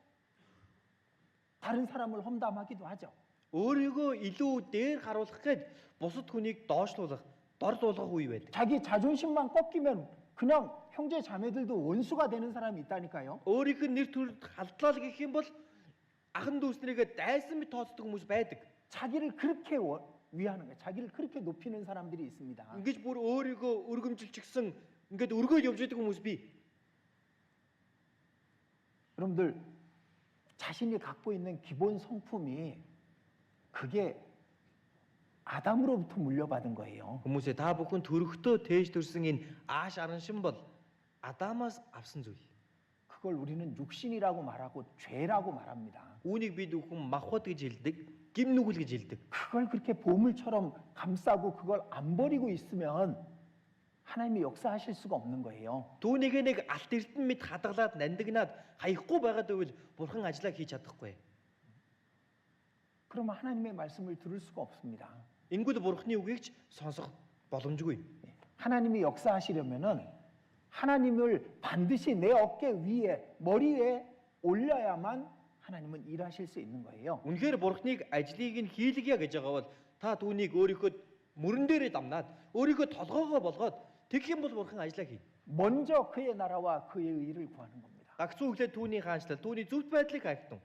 다른 사람을 험담하기도 하죠. Өөрийгөө илүү дээр харуулах гээд бусад хүнийг доошлуулах, дордуулах үе байдаг. 자기 자존심만 꺾이면 그냥 형제 자매들도 원수가 되는 사람이 있다니까요. Өөрийнх нь нэр төрөнд халдлаа л гэх юм бол ахан дүүснэрийгээ дайсан мэт тооцдог хүмүүс байдаг. 자기를 그렇게 위하는 거예요. 자기를 그렇게 높이는 사람들이 있습니다. Ингэж бүр өөрийгөө өргөмжилчихсэн ингээд өргөөд явж байдаг хүмүүс бий. 여러분들 자신이 갖고 있는 기본 성품이 그게 아담으로부터 물려받은 거예요. Хүмүүсээ та бүхэн төрөхдөө тээж төрсэн энэ ааш араншин бол Адамаас авсан зүйл. 그걸 우리는 육신이라고 말하고 죄라고 말합니다. Үүнийг бид бүхэн махбод гэж хэлдэг, гим нүгэл гэж хэлдэг. 그걸 그렇게 보물처럼 감싸고 그걸 안 버리고 있으면 하나님이 역사하실 수가 없는 거예요. Түүнийг нэг алт эрдэн мэд хадгалаад нандинаад хаяхгүй байгаад байвал бурхан ажиллаа хийж чадахгүй. 그러면 하나님의 말씀을 들을 수가 없습니다. Ингүүд бурханы үгийг ч сонсох боломжгүй. 하나님이 역사하시려면은 하나님을 반드시 내 어깨 위에 머리에 올려야만 하나님은 일하실 수 있는 거예요. Үнэхээр бурханыг ажлыг нь хийлгийа гэж байгаа бол та түүнийг өөрийнхөө мөрөн дээрээ дамнаад өөрийнхөө толгоогоо болгоод тэгэх юм бол бурхан ажиллаа хий. 먼저 그의 나라와 그의 의를 구하는 겁니다. Гагцуу өглөө түүний хаанчлал, түүний зөвхт байдлыг хайхтун.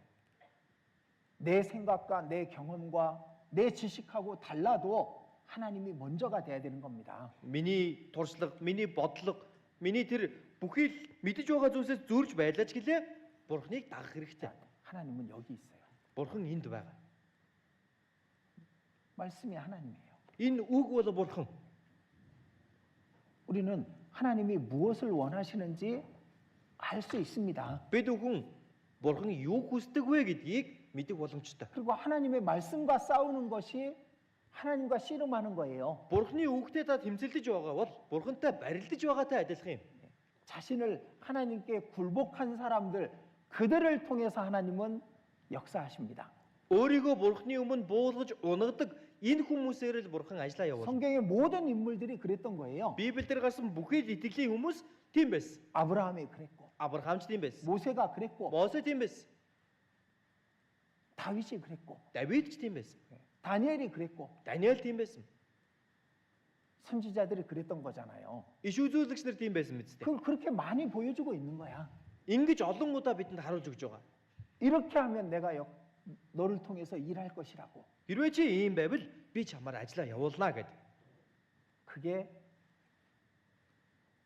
내 생각과 내 경험과 내 지식하고 달라도 하나님이 먼저가 돼야 되는 겁니다. Миний туршлага, миний бодлого, миний тэр бүхий л мэдэж байгаа зүйлсээс зөрж байлаач гэлээ бурханыг дагах хэрэгтэй. 하나님은 여기 있어요. Бурхан энд байгаа. 말씀이 하나님이에요. Энэ үг бол бурхан. 우리는 하나님이 무엇을 원하시는지 알 수 있습니다. Бид бүхэн бурхан юу хүсдэг вэ гэдгийг мэдэх боломжтой. 그리고 하나님의 말씀과 싸우는 것이 하나님과 씨름하는 거예요. Бурханы үгтэй та тэмцэлдэж байгаа бол бурхантай барилдаж байгаатай адилхан юм. 자신을 하나님께 굴복한 사람들 그들을 통해서 하나님은 역사하십니다. Өөрийгөө бурханы өмнө буулгаж унагадаг энэ хүмүүсээр л бурхан ажиллаа явуулна. 성경의 모든 인물들이 그랬던 거예요. Библиэлд гарсан бүхий л итгэлийн хүмүүс тийм байсан. 아브라함이 그랬고 Авраамч тийм байсан. 모세가 그랬고 Мосе тийм байсан. 다윗이 그랬고 Давид ч тийм байсан. 다니엘이 그랬고 Даниэл тийм байсан. 선지자들이 그랬던 거잖아요. Иш үзүүлэгч нар тийм байсан мэт. 그걸 그렇게 많이 보여주고 있는 거야. Ингэж олон удаа бидэнд харуулж өгч байгаа. 이렇게 하면 내가 너를 통해서 일할 것이라고. Хэрвээ чи ийм байвал би чамаар ажиллаа явуулнаа гэд. 그게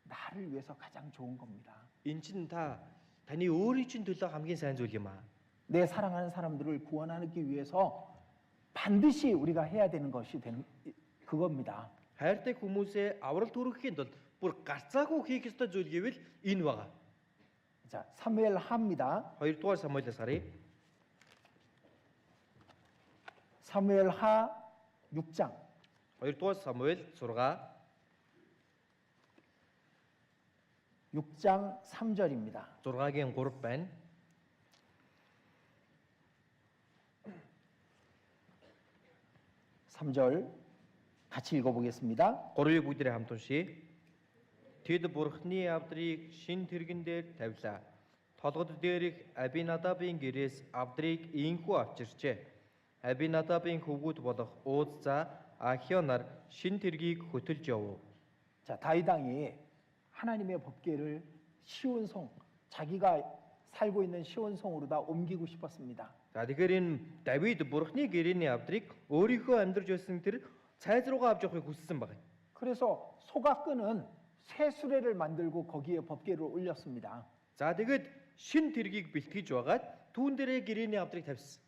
나를 위해서 가장 좋은 겁니다. Эн чин таны өөрийн чинь төлөө хамгийн сайн зүйл юм аа. 내 사랑하는 사람들을 구원하기 위해서 반드시 우리가 해야 되는 것이 그겁니다. Хайртай хүмүүсээ аврал түргэхийн тулд бүр гарцаагүй хийх ёстой зүйл гэвэл энэ байгаа. 자, 사무엘 하입니다. 2-р Самуэлээс харъя. 사무엘 하 6장 2-р Самуэль 6 6장 3절입니다. 6-гийн 3 байна. 3절 같이 읽어보겠습니다. 3-ыг бүгдээ хамт уншийе. Тэд бурхны авдрыг шин тэргэн дээр тавилаа. Толгод дээрх Абинадабын гэрээс авдрыг инхүү авчирчээ. Абинадабын хөвгүүд болох Ууз Ахио нар шин тэргийг хөтөлж явв. 자, 다윗 왕이 하나님의 법궤를 시온성 자기가 살고 있는 시온성으로다 옮기고 싶었습니다. За тэгэхээр энэ Давид бурхны гэрээний авдрыг өөрийнхөө амьдарч байсан тэр цайз руугаа авч явахыг хүссэн байна. 그래서 소각끈은 새 수레를 만들고 거기에 법궤를 올렸습니다. За тэгээд шин тэргийг бэлтгэж байгаад түүн дээрээ гэрээний авдрыг тавьсан.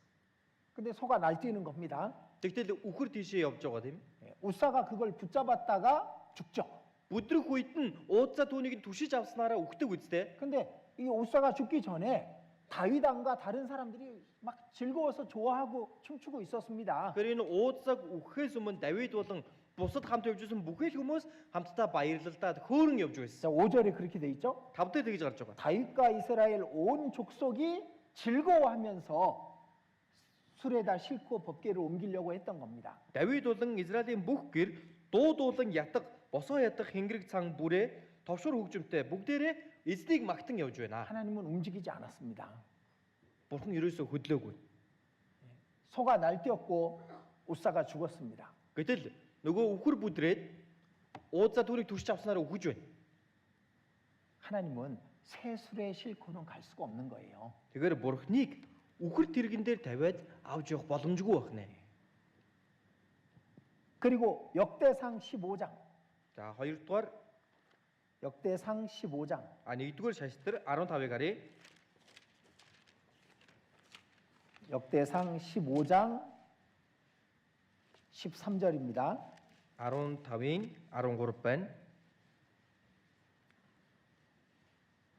근데 소가 날뛰는 겁니다. Тэгтэл үхэр тийшээ явж байгаа тийм. 우사가 그걸 붙잡았다가 죽죠. Бүдрэх үед нь уудсаа түүнийг түшиж авснараа үхдэг үстэй. 근데 이 우사가 죽기 전에 다윗 왕과 다른 사람들이 막 즐거워서 좋아하고 춤추고 있었습니다. Тэгэхээр энэ уудсаг үхэхээс өмнө Давид болон бусад хамт явжсэн бүхэл хүмүүс хамтдаа баярлалдаад хөөрөн явж байсан. 자, 5절에 그렇게 돼 있죠. 5대 тэгж гарч байгаа. 다윗과 이스라엘 온 족속이 즐거워하면서 술에다 싣고 법궤를 옮기려고 했던 겁니다. Давид болон Израилийн бүх гэр дуудуулан ятг, босоо ятг хэнгэрэг цан бүрээ товшор хөгжимтэй бүгдээрээ эзнийг магтан явж байна. 하나님은 움직이지 않았습니다. Бурхан ерөөсөө хөдлөөгүй. 소가 날뛰었고 우사가 죽었습니다. Гэтэл нөгөө үхэр бүдрээд уудсаа түүнийг түшиж авснараа үхэж байна. 하나님은 새 술에 싣고는 갈 수가 없는 거예요. Тэгэхээр Бурханыг үхэр тэрэгэн дээр тавиад авч явах боломжгүй байна. 그리고 역대상 15장. За хоёрдугаар 역대상 15장. нэгдүгээр шаштрал 15-ыг харъя. 역대상 15장 13절입니다. 15-ийн 13 байна.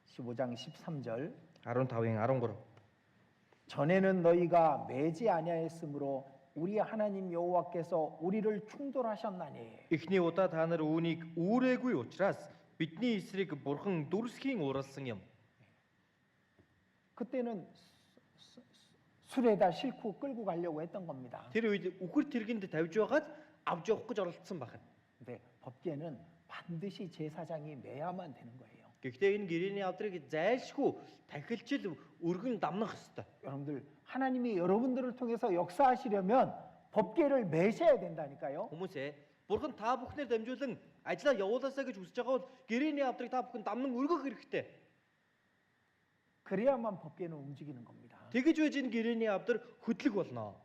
15장 13절. 15-ийн 13. 전에는 너희가 매지 아니하였으므로 우리 하나님 여호와께서 우리를 충돌하셨나니. Эхний удаа та нар үүнийг үүрээгүй учраас бидний эсрэг Бурхан дүрсхийн уралсан юм. 그때는 술에다 싣고 끌고 가려고 했던 겁니다. Тэр үед үхэр тэргэнд тавьж байгаад авч явах гэж оролдсон байна. 근데 법궤는 반드시 제사장이 매야만 되는 거예요. Гэхдээ энэ гэрээний авдрыг зайлшгүй тахилчил өргөн дамнах ёстой. 여러분들 하나님이 여러분들을 통해서 역사하시려면 법궤를 매셔야 된다니까요. Хүмүүсээ Бурхан та бүхнээр дамжуулан ажиллаа явуулаасаа гэж хүсэж байгаа бол гэрээний авдрыг та бүхэн дамнан өргөх хэрэгтэй. 그래야만 법궤는 움직이는 겁니다. Тэгэж байж энэ гэрээний авдар хөдлөх болно.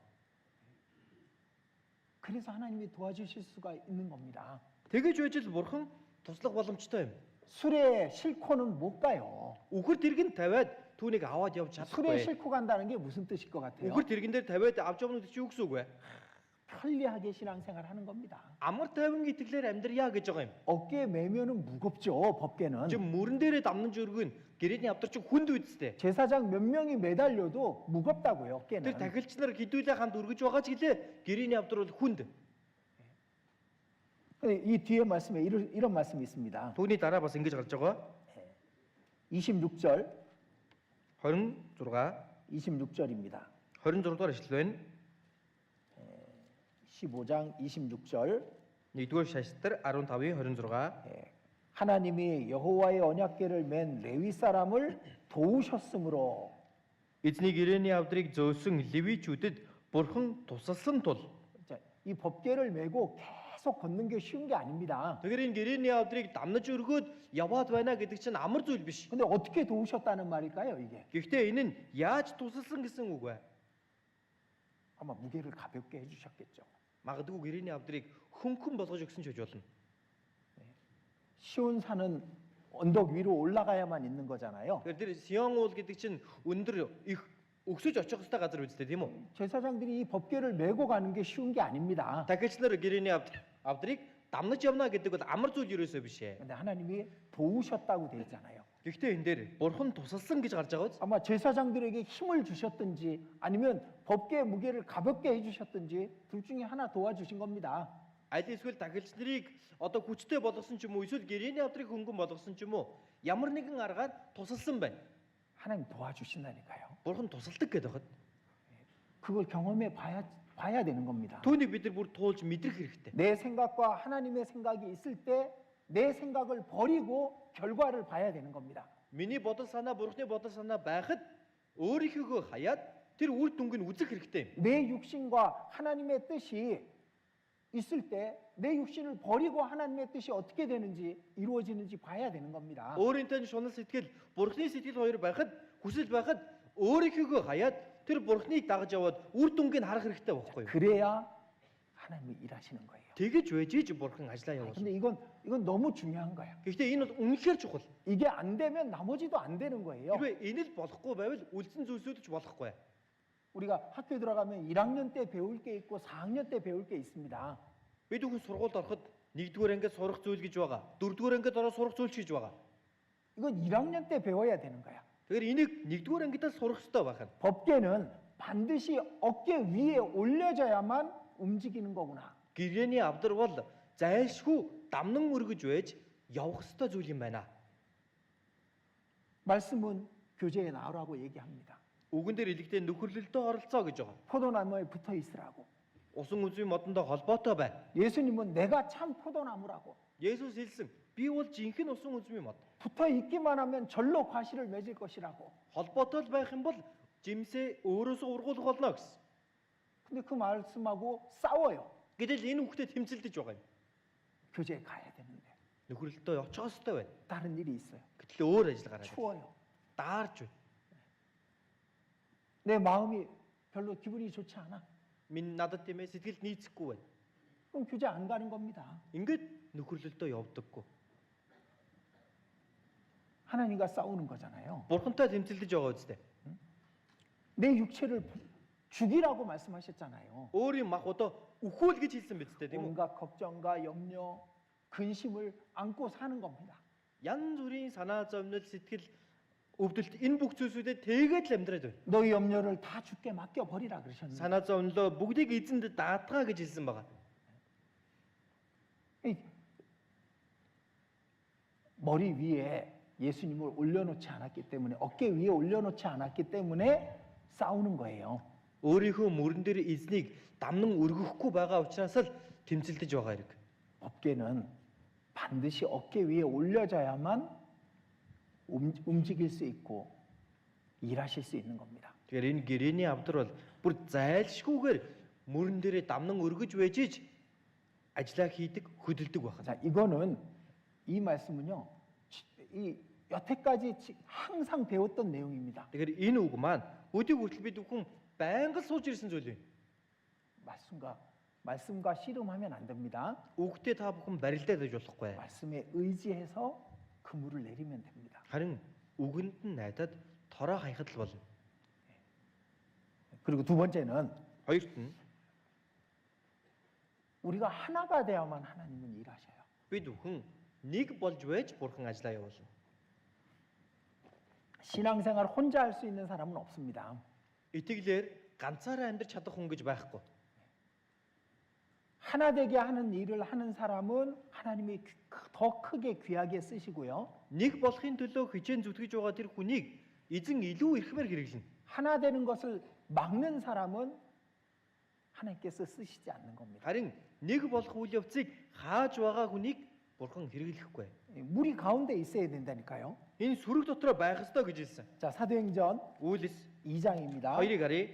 그래서 하나님이 도와주실 수가 있는 겁니다. Тэгэж байж л Бурхан туслах боломжтой юм. 술에 싣고는 못 가요. Үхэр тэргэнд тавиад түүнийг аваад явж 술에 чадахгүй. 싣고 간다는 게 무슨 뜻일 것 같아요? Үхэр тэргэн дээр тавиад авч явна гэж юу гэсэн үг вэ? 편리하게 신앙생활 하는 겁니다. Амар тайван итгэлээр амьдрья гэж байгаа юм. 어깨에 매면은 무겁죠, 법궤는. 지금 мөрөн дээрээ дамнаж өргөн гэрээний авдар чинь хүнд үсттэй. 제사장 몇 명이 매달려도 무겁다고요, Тэр 어깨는. тахилч нар хэдүүлээ хамт өргөж байгаа ч гэлээ гэрээний авдар бол хүнд. 이 뒤에 말씀에 이런 말씀이 있습니다. Түүний дараа бас ингэж гарч байгаа. 26절, 26 26절입니다. 26 дугаар ишлэл байна. 15장 26절. нэгдүгээр шаштрал 15-ийн 26. 하나님이 여호와의 언약궤를 맨 레위 사람을 도우셨으므로 Эзний гэрээний авдрыг зөөсөн левичүүдэд Бурхан тусалсан тул. 자, 이 법궤를 메고 계속 걷는 게 쉬운 게 아닙니다. Тэгэхээр энэ гэрээний авдрыг дамнаж өргөөд яваад байна гэдэг чинь амар зүйл биш. 근데 어떻게 도우셨다는 말일까요, 이게? Гэхдээ энэ нь яаж тусалсан гэсэн үг вэ? 아마 무게를 가볍게 해주셨겠죠. Магадгүй гэрээний авдрыг хөнгөн болгож өгсөн ч гэж болно. 시온 산은 언덕 위로 올라가야만 있는 거잖아요. Тэгэхээр тэр Сион уул гэдэг чинь өндөр их өксөж очих хэвээр газар үстэй тийм үү? 제사장들이 이 법궤를 메고 가는 게 쉬운 게 아닙니다. Дахиач нар гэрээний авдрыг дамнаж явна гэдэг бол амар зүйл ерөөсөө биш ээ. 근데 하나님이 도우셨다고 돼 있잖아요. Гэхдээ энэ дээр Бурхан тусалсан гэж гарч байгаа биз? 아마 제사장들에게 힘을 주셨든지 아니면 법궤의 무게를 가볍게 해주셨든지 둘 중에 하나 도와주신 겁니다. Аль эсвэл тахилч нарыг одоо хүчтэй болгосон ч юм уу эсвэл гэрээний авдрыг хөнгөн болгосон ч юм уу ямар нэгэн аргаар тусалсан байна. 하나님 도와주신다니까요. Бурхан тусалдаг гэдэг хад. 그걸 경험해 봐야 되는 겁니다. Түүнийг бид нар бүр туулж мэдрэх хэрэгтэй. 내 생각과 하나님의 생각이 있을 때 내 생각을 버리고 결과를 봐야 되는 겁니다. Миний бодол санаа Бурханы бодол санаа байхад өөрийнхөө хаяад тэр үр дүнг нь үзэх хэрэгтэй. 내 육신과 하나님의 뜻이 있을 때 내 육신을 버리고 하나님의 뜻이 어떻게 되는지 이루어지는지 봐야 되는 겁니다. Өөрийнхөө шунал сэтгэл Бурханы сэтгэл хоёр байхад хүсэл байхад өөрийнхөө хаяад тэр Бурханыг дагаж яваад үр дүнгийг харах хэрэгтэй байхгүй юу? 그래야 하나님이 일하시는 거예요. Тэгэж байж Бурхан ажиллаа явуулна. 근데 이건 너무 중요한 거예요. Гэхдээ энэ бол үнэхээр чухал. 이게 안 되면 나머지도 안 되는 거예요. Хэрвээ энэ л болохгүй байвал үлдсэн зүйлсүүд ч болохгүй. 우리가 학교 들어가면 1학년 때 배울 게 있고 4학년 때 배울 게 있습니다. Бид бүхэн сургуульд ороход 1-р ангид сурах зүйл гэж байгаа. 4-р ангид ороод сурах зүйл гэж байгаа. 이건 1학년 때 배워야 되는 거야. Тэгэхээр энийг 1-р ангидаас сурах хэрэгтэй байх нь. 법계는 반드시 어깨 위에 올려져야만 움직이는 거구나. Гэрээний авдар бол зайлшгүй дамнан өргөж байж явах ёстой зүйл юм байна. 말씀은 교제에 나오라고 얘기합니다. Үгэн дээр илэгдээ нөхөрлөлтөд оролцоо гэж байгаа. 포도나무에 붙어 있으라고. Усан үзмийн модондоо холбоотой бай. 예수님은 내가 참 포도나무라고. Есүс хэлсэн. Би бол жинхэнэ усан үзмийн мод. 붙어 있기만 하면 절로 과실을 맺을 것이라고. холбоотой л байх юм бол жимсээ өөрөөсөө ургуулах болно гэсэн. 근데 그 말씀하고 싸워요. Гэтэл энэ хүүхдэд тэмцэлдэж байгаа юм. 교제에 가야 되는데 Нөхөрлөлтөө очих ёстой байна. 다른 일이 있어요. Гэтэл өөр ажил гараад. 추워요. Даарч байна. 내 마음이 별로 기분이 좋지 않아. Минь надад тийм ээ сэтгэлд нийцэхгүй байна. 그럼 교제 안 가는 겁니다. Ингээд нөхөрлөлтөө явдаггүй. 하나님과 싸우는 거잖아요. Бурхантай тэмцэлдэж байгаа үстэй. 내 육체를 죽이라고 말씀하셨잖아요. Өөрийн махбодоо үхүүл гэж хэлсэн биз дээ тийм үү? 온갖 걱정과 염려, 근심을 안고 사는 겁니다. Янз бүрийн санаа зовнил сэтгэл өвдөлт энэ бүх зүйлсүүдэд тэгээд л амьдраад байна. 너희 염려를 다 주께 맡겨 버리라 그러셨는데 Санаа зовнилоо бүгдийг эзэнд даатгаа гэж хэлсэн байгаа. 이 머리 위에 예수님을 올려놓지 않았기 때문에 어깨 위에 올려놓지 않았기 때문에 싸우는 거예요. Өөрийнхөө мөрөн дээр эзнийг дамнан өргөхгүй байгаа учраас л тэмцэлдэж байгаа хэрэг. 법계는 반드시 어깨 위에 올려져야만 움직일 수 있고 일하실 수 있는 겁니다. Тэгэхээр энэ гэрээний авдар бол бүр зайлшгүйгээр мөрөн дээрээ дамнан өргөж байж ажиллаа хийдэг, хөдөлдөг байна. 자, 이거는 이 말씀은요. 이 여태까지 항상 배웠던 내용입니다. Тэгэхээр энэ үг маань өдийг хүртэл бид бүхэн байнга сууж ирсэн зүйл юм. 말씀과 씨름하면 안 됩니다. Үгтэй та бүхэн барилдаад байж болохгүй. 말씀에 의지해서 그물을 내리면 됩니다. Харин үгэнд нь найдаад тороо хаяхад л болно. 그리고 두 번째는 Хоёрт нь 우리가 하나가 되어야만 하나님은 일하셔요. бид бүхэн нэг болж байж бурхан ажиллаа явуулна. 신앙생활 혼자 할 수 있는 사람은 없습니다. Итгэлээр ганцаараа амьдрч чадах хүн гэж байхгүй. 하나 되게 하는 일을 하는 사람은 하나님이 더 크게 귀하게 쓰시고요. Нэг болохын төлөө хичээн зүтгэж байгаа тэр хүнийг эзэн илүү ирэхмээр хэрэглэнэ. 하나 되는 것을 막는 사람은 하나님께서 쓰시지 않는 겁니다. Харин нэг болох үйл явцыг хааж байгаа хүнийг бурхан хэрэглэхгүй. 물이 가운데 있어야 된다니까요. Энэ сүрэг дотроо байх ёстой гэж хэлсэн. 자, 사도행전 Үйлс 2장입니다. 2-ыг харъя.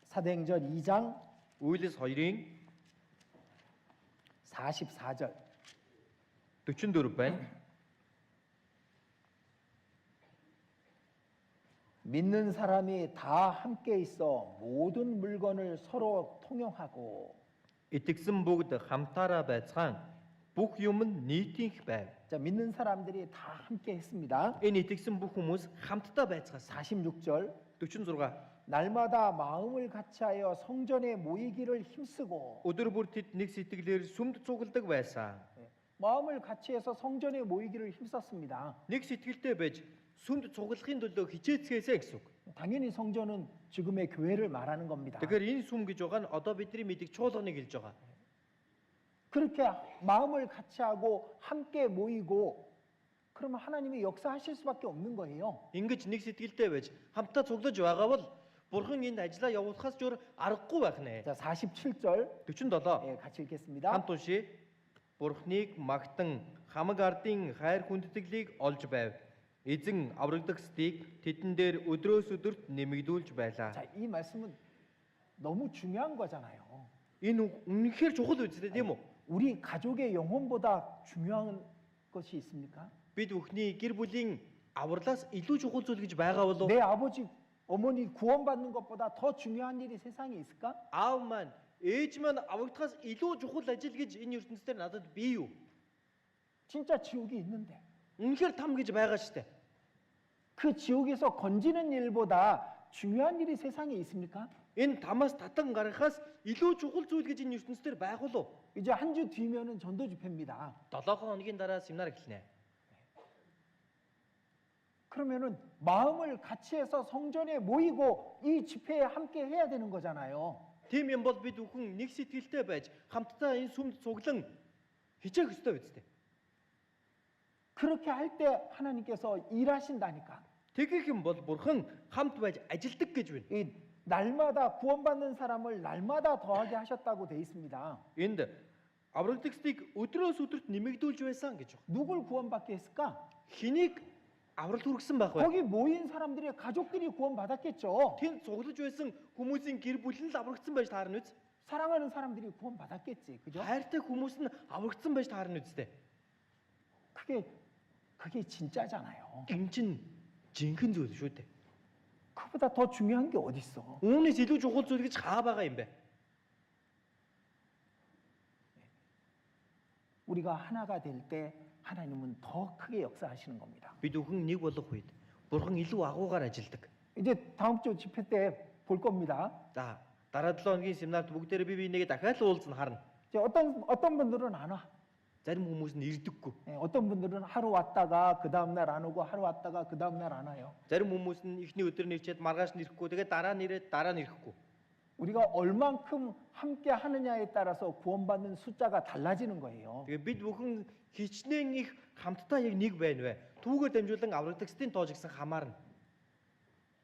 사도행전 2장 Үйлс 2-ын 44절. 44 байна. 믿는 사람이 다 함께 있어 모든 물건을 서로 통용하고. Итгэсэн бүгд хамтаараа байцгаан бүх юм нь нийтийнх байв. 자, 믿는 사람들이 다 함께 했습니다. Энэ итгэсэн бүх хүмүүс хамтдаа байцгаасан. 46절. 46. 날마다 마음을 같이하여 성전에 모이기를 힘쓰고. Өдөр бүр тэд нэг сэтгэлээр сүмд цугладаг байсан. 마음을 같이해서 성전에 모이기를 힘썼습니다. Нэг сэтгэлтэй байж сүмд цуглахын төлөө хичээцгээсэй гэсэн үг. 당연히 성전은 지금의 교회를 말하는 겁니다. Тэгэхээр энэ сүм гэж байгаа нь одоо бидний мэдих чуулганыг хэлж байгаа. 그렇게 마음을 같이하고 함께 모이고 그러면 하나님이 역사하실 수밖에 없는 거예요. Ингэж нэг сэтгэлтэй байж хамтдаа цуглаж байгаа бол бурхан энд ажиллаа явуулахаас ч өөр аргагүй байх нэ. 자, 47절 47. 같이 읽겠습니다. Хамт уншия. Бурхныг магтан хамаг ардын хайр хүндэтгэлийг олж байв. Эзэн аврагдагсдыг тэдэн дээр өдрөөс өдөрт нэмэгдүүлж байлаа. 자, 이 말씀은 너무 중요한 거잖아요. Энэ үг үнэхээр чухал үстэй тийм үү? 우리 가족의 영혼보다 중요한 것이 있습니까? Бид бүхний гэр бүлийн авралаас илүү чухал зүйл гэж байгаа болов? 내 아버지, 어머니 구원받는 것보다 더 중요한 일이 세상에 있을까? Аав маань, ээж маань аврагдахаас илүү чухал ажил гэж энэ ертөнцийн надад бий юу? 진짜 지옥이 있는데. Үнэхээр там гэж байгаа штэ. 그 지옥에서 건지는 일보다 중요한 일이 세상에 있습니까? Энэ тамаас татан гаргахаас илүү чухал зүйл гэж энэ ертөнцийн байгуулав. 이제 한 주 뒤면은 전도 집회입니다. 7 хоногийн дараа семинар эхэлнэ. 그러면은 마음을 같이 해서 성전에 모이고 이 집회에 함께 해야 되는 거잖아요. Тийм юм бол бид бүхэн нэг сэтгэлтэй байж хамтдаа энэ сүмд цуглан хичээх ёстой биз дээ. 그렇게 할 때 하나님께서 일하신다니까. Тэгэх юм бол бурхан хамт байж ажилдаг гэж байна. 이 날마다 구원받는 사람을 날마다 더하게 하셨다고 돼 있습니다. Энд аврагдагсдыг өдрөөс өдөрт нэмэгдүүлж байсан гэж байна. 누굴 구원받게 했을까? Хэнийг аврал хүргэсэн байх вэ? 거기 모인 사람들의 가족들이 구원받았겠죠. Тэнд цуглаж байсан хүмүүсийн гэр бүл нь л аврагдсан байж таарна үз. 사랑하는 사람들이 구원받았겠지. 그죠? Хайртай хүмүүс нь аврагдсан байж таарна үздэй. 그게 진짜잖아요. Энэ чинь жинхэнэ зүйл шүү дээ. 그보다 더 중요한 게 어디 있어? Үүнээс илүү чухал зүйл гэж хаа байгаа юм бэ? 우리가 하나가 될 때 하나님은 더 크게 역사하시는 겁니다. Бид бүхэн нэг болох үед бурхан илүү агуугаар ажилдаг. 이제 다음 주 집회 때 볼 겁니다. За, дараа 7 хоногийн семинарт бүгдээрээ бие биенээ дахиад л уулзна харна. 이제 어떤 분들은 안 와. Зарим хүмүүс нь ирдэггүй. 어떤 분들은 하루 왔다가 그 다음 날 안 오고 하루 왔다가 그 다음 날 안 와요. Зарим хүмүүс нь эхний өдөр нэрчээд маргааш нь ирэхгүй. Тэгээд дараа нь ирээд дараа нь ирэхгүй. 우리가 얼만큼 함께 하느냐에 따라서 구원받는 숫자가 달라지는 거예요. Тэгээд бид бүхэн хичнээн их хамтдаа яг нэг байна вэ? Түүгээр дамжуулан аврагдагсдын тоож гисэн хамаарна.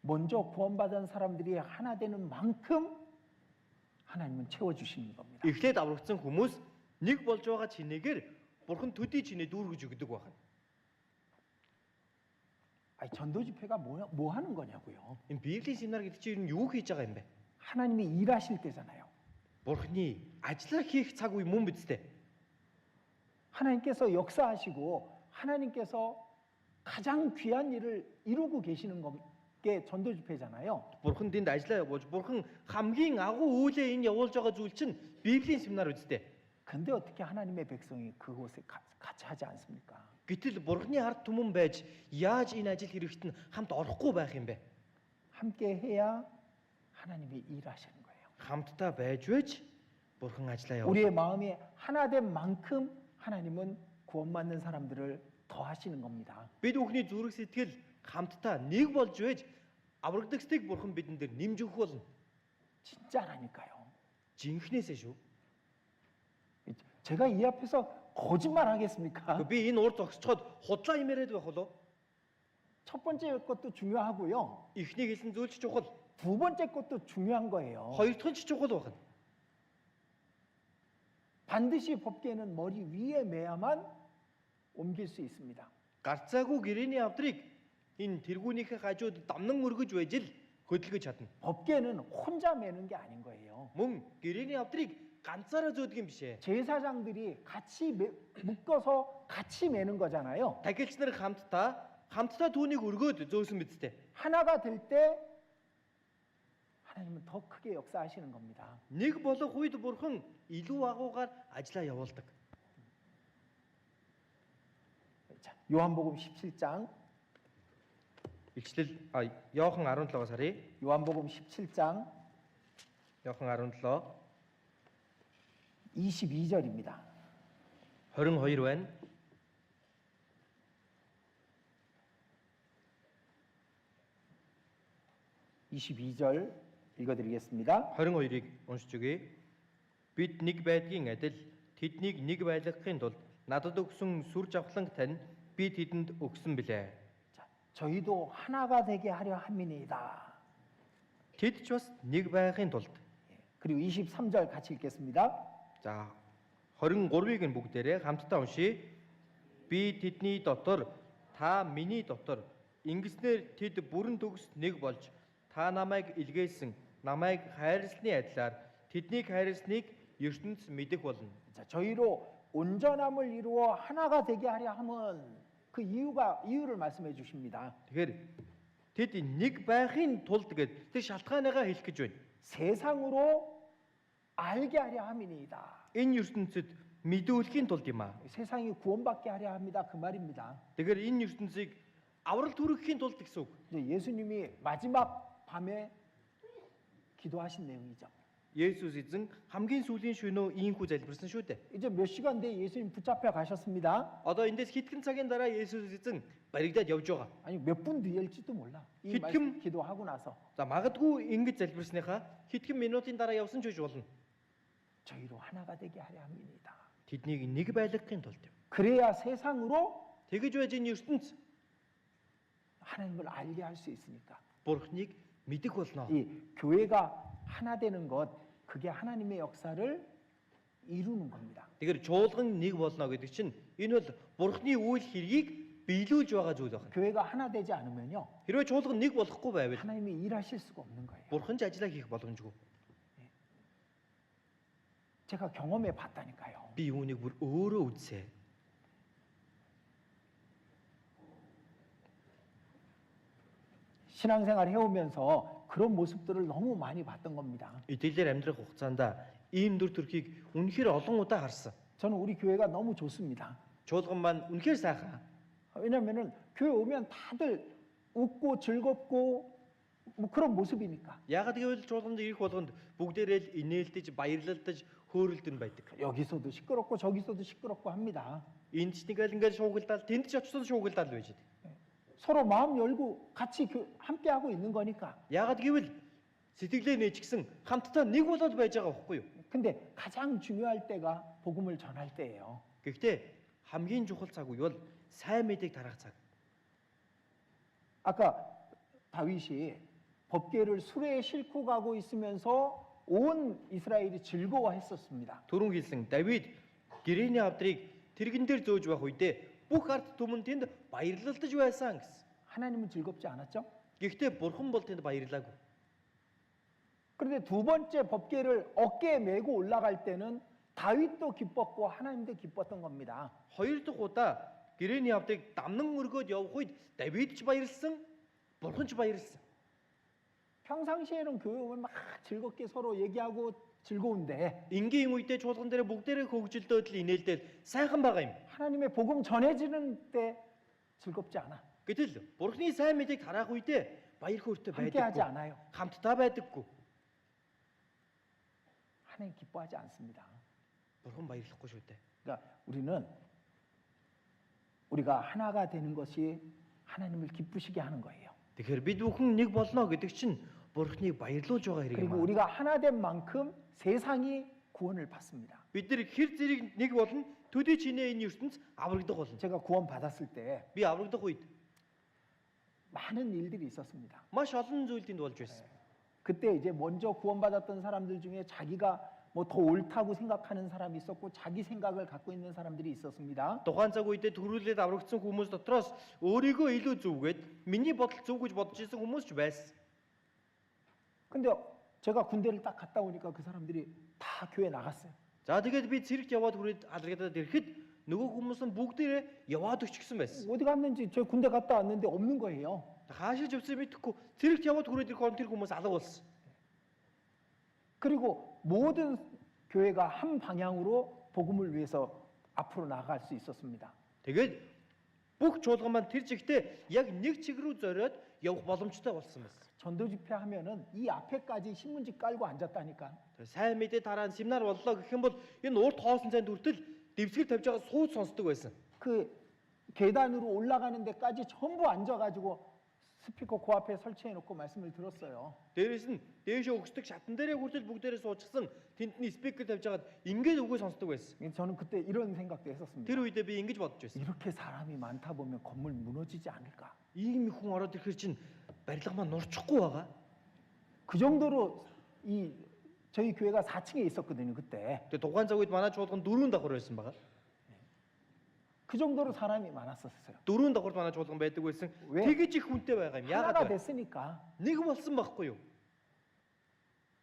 먼저 구원받은 사람들이 하나 되는 만큼 하나님은 채워주시는 겁니다. Эхлээд аврагдсан хүмүүс нэг болж байгаа чинээгээр бурхан төдий чинээ дүүргэж өгдөг байна. 아니, 전도 집회가 뭐 하는 거냐고요. Энэ Библийн семинар гэдэг чинь юу хийж байгаа юм бэ? 하나님이 일하실 때잖아요. Бурханы ажиллаа хийх цаг үе мөн биз дээ. 하나님께서 역사하시고 하나님께서 가장 귀한 일을 이루고 계시는 게 전도 집회잖아요. Бурхан тэнд ажиллаа явуулж, бурхан хамгийн агуу үйлээ энэ явуулж байгаа зүйл чинь Библийн семинар үз дээ. 근데 어떻게 하나님의 백성이 그곳에 같이 하지 않습니까? Гэтэл бурханы ард түмэн байж яаж энэ ажил хэрэгт нь хамт орохгүй байх юм бэ? 함께 해야 하나님이 일하시는 거예요. Хамтдаа байж байж бурхан ажиллаа явуулж. 우리의 마음이 하나 된 만큼 하나님은 구원받는 사람들을 더 하시는 겁니다. Бид бүхний зүрх сэтгэл хамтдаа нэг болж байж аврагдагсдыг бурхан бидэн дээр нэмж өгөх болно. 진짜라니까요. Жинхнээсээ шүү. 제가 이 앞에서 거짓말 하겠습니까? Би энэ урд зогсчоод худлаа имяриад байх болов. 첫 번째 것도 중요하고요. Эхний хэлсэн зүйл ч чухал. 두 번째 것도 중요한 거예요. Хоёр дахь нь ч чухал байна. 반드시 법궤는 머리 위에 매야만 옮길 수 있습니다. Гарцаагүй гэрээний авдрыг энэ тэргүүнийхээ хажууд дамнан өргөж байж л хөдөлгөж чадна. 법궤는 혼자 매는 게 아닌 거예요. Мөн гэрээний авдрыг ганцаараа зөөдөг юм биш ээ. 제사장들이 같이 묶어서 같이 매는 거잖아요. Тагилч нар хамтдаа түүнийг өргөөд зөөсөн биз дээ. 하나가 될 때 하나님은 더 크게 역사하시는 겁니다. Нэг болох үед бурхан илүү агуугаар ажиллаа явуулдаг. 자, 요한복음 17장 Илчлэл Иохан 17-аас харъя. 요한복음 17장 Иохан 17 22절입니다. 22 байна. 22절 읽어드리겠습니다. 22-ыг уншиж өгье. Бид нэг байдгийн адил тэднийг нэг байлгахын тулд надад өгсөн сүр жавхланг тань би тэдэнд өгсөн билээ. 자, 저희도 하나가 되게 하려 함이니이다. Тэд ч бас нэг байхын тулд. 그리고 23절 같이 읽겠습니다. За 23-ыг нь бүгдээрээ хамтдаа уншийе. Би тэдний дотор, та миний дотор. Ингэснээр тэд бүрэн төгс нэг болж та намайг илгээсэн, намайг хайрлсны адилаар тэднийг хайрлсныг ертөнц мэдэх болно. 자, 저희로 온전함을 이루어 하나가 되게 하려 함은 그 이유를 말씀해 주십니다. Тэгэхээр тэд нэг байхын тулд гэдэг тэр шалтгааныгаа хэлэх гэж байна. 세상으로 알게 하려 함이니이다. Энэ ертөнцид мэдүүлэхийн тулд юм аа. 세상이 구원받게 하려 합니다. 그 말입니다. Тэгэхээр энэ ертөнцийг аврал түргэхийн тулд гэсэн үг. 이제 예수님이 마지막 밤에 기도하신 내용이죠. Есүс эзэн хамгийн сүүлийн шөнөө ийхүү залбирсан шүү дээ. 이제 몇 시간 뒤에 예수님 붙잡혀 가셨습니다. Одоо эндээс хэдхэн цагийн дараа Есүс эзэн баригдаад явж байгаа. 아니 몇 분 뒤일지도 몰라. 이 히트금- 말씀 기도하고 나서 За магадгүй ингэж залбирсныхаа хэдхэн минутын дараа явсан ч гэж болно. 저희로 하나가 되게 하려 합니다. Тэднийг нэг байлгахын тулд. 그래야 세상으로 Тэгэж байж энэ ертөнц 하나님을 알게 할 수 있으니까. Бурхныг мэдэх болно. 이 교회가 하나 되는 것, 그게 하나님의 역사를 이루는 겁니다. Тэгэхээр чуулган нэг болно гэдэг чинь энэ бол Бурхны үйл хэргийг биелүүлж байгаа зүйл байна. 교회가 하나 되지 않으면요, Хэрвээ чуулган нэг болохгүй байвал 하나님이 일하실 수가 없는 거예요. Бурхан ч ажиллаа хийх боломжгүй. 제가 경험해 봤다니까요. Би үүнийг бүр өөрөө үзсэн. 신앙생활 해오면서 그런 모습들을 너무 많이 봤던 겁니다. Итгэлээр амьдрах хугацаанд ийм дүр төрхийг үнэхээр олон удаа харсан. 저는 우리 교회가 너무 좋습니다. Чуулган маань үнэхээр сайхан. 왜냐면은 교회 오면 다들 웃고 즐겁고 뭐 그런 모습이니까. Яагаад гэвэл чуулганд ирэх болгонд бүгдээрээ л инээлдэж, баярлалдаж, хөөрөлдөн байдаг. 여기서도 시끄럽고 저기서도 시끄럽고 합니다. Энд ч ингээл шуугилдаал, тэнд ч очсон шуугилдаал байж дээ. 서로 마음 열고 같이 함께 하고 있는 거니까. Яагаад гэвэл сэтгэлээ нээчихсэн хамтдаа нэг болоод байж байгаа байхгүй юу? 근데 가장 중요할 때가 복음을 전할 때예요. Гэхдээ хамгийн чухал цаг үе бол сайн мэдээг тарах цаг. 아까 다윗이 법궤를 수레에 싣고 가고 있으면서 온 이스라엘이 즐거워했었습니다. Түрүүн хэлсэн Давид гэрээний авдрыг тэрэгэн дээр зөөж байх үедээ бүх ард түмэн тэнд баярлалдаж байсан гэсэн. 하나님은 즐겁지 않았죠? Гэхдээ бурхан бол тэнд баярлаагүй. 그런데 두 번째 법궤를 어깨에 메고 올라갈 때는 다윗도 기뻤고 하나님도 기뻤던 겁니다. Хоёр дахь удаа гэрээний авдрыг дамнан өргөөд явах үед Давид ч баярлсан, бурхан ч баярлсан. 평상시에는 교회 오면 막 즐겁게 서로 얘기하고 즐거운데 Энгийн үедээ чуулган дээр бүгдээрээ хөгжилдөөд л инээлдэл сайхан байгаа юм. 하나님의 복음 전해지는 때 즐겁지 않아. Гэтэл бурханы сайн мэдээг тараах үедээ баяр хөөртэй 함께하지 байдаггүй. 않아요. Хамтдаа байдаггүй. 하나님 기뻐하지 않습니다. Бурхан баярлахгүй шүү дээ. 그러니까 우리가 하나가 되는 것이 하나님을 기쁘시게 하는 거예요. Тэгэхээр бид бүхэн нэг болно гэдэг чинь бурхныг баярлуулж байгаа хэрэг 그리고 юм. 우리가 하나 된 만큼 세상이 구원을 받습니다. Бид нар хэр зэрэг нэг болно төдий чинээ энэ ертөнц аврагдах болно. 제가 구원 받았을 때 Би аврагдах үед 많은 일들이 있었습니다. маш олон зүйлд болж байсан. 그때 이제 먼저 구원받았던 사람들 중에 자기가 뭐 더 옳다고 생각하는 사람이 있었고 자기 생각을 갖고 있는 사람들이 있었습니다. Тухайн цаг үедээ төрүүлээд аврагдсан хүмүүс дотроос өөрийгөө илүү зөвгээд миний бодол зөв гэж бодож исэн хүмүүс ч байсан. 근데 제가 군대를 딱 갔다 오니까 그 사람들이 다 교회 나갔어요. За тэгээд би цэрэгт яваад хүрээд алгадаад ирэхэд нөгөө хүмүүс нь бүгдээрээ яваад өчгсөн байсан. 어디 갔는지 저 군대 갔다 왔는데 없는 거예요. Хаашаа явсан мэдэхгүй цэрэгт яваад хүрээд ирэхэд тэр хүмүүс алга болсон. 그리고 모든 교회가 한 방향으로 복음을 위해서 앞으로 나아갈 수 있었습니다. Тэгээд бүх чуулган маань тэр чигтээ яг нэг чиг рүү зориод явах боломжтой болсон байсан. 전도 집회 하면은 이 앞에까지 신문지 깔고 앉았다니까. Тэр сайн мэдээ дараа нь семинар боллоо гэх юм бол энэ урд хоосон цайнд хүртэл дэвсгэр тавьж байгаа сууд сонсдог байсан. 그 계단으로 올라가는 데까지 전부 앉아가지고 스피커 그 앞에 설치해놓고 말씀을 들었어요. Дээрээс нь дээшээ өгсдөг шатан дээрээ хүртэл бүгдээрээ суучихсан тэнд нь спикер тавьж агаад ингээд үгээ сонсдог байсан. 저는 그때 이런 생각도 했었습니다. Тэр үедээ би ингэж бодож байсан. 이렇게 사람이 많다 보면 건물 무너지지 않을까. Ийм хүн ороод ирэхээр чинь барилга маань нурчихгүй байгаа. 그 정도로 이 저희 교회가 4층에 있었거든요 그때. Тэгээ тухайн цаг үед манай чуулган 4 давхар байсан байгаа. 그 정도로 사람이 많았었어요. 4 давхарт манай чуулган байдаг байсан. 왜? Тэгэж их хүнтэй байгаа юм. 하나가 Яагаад вэ? 됐으니까 Нэг болсон байхгүй юу?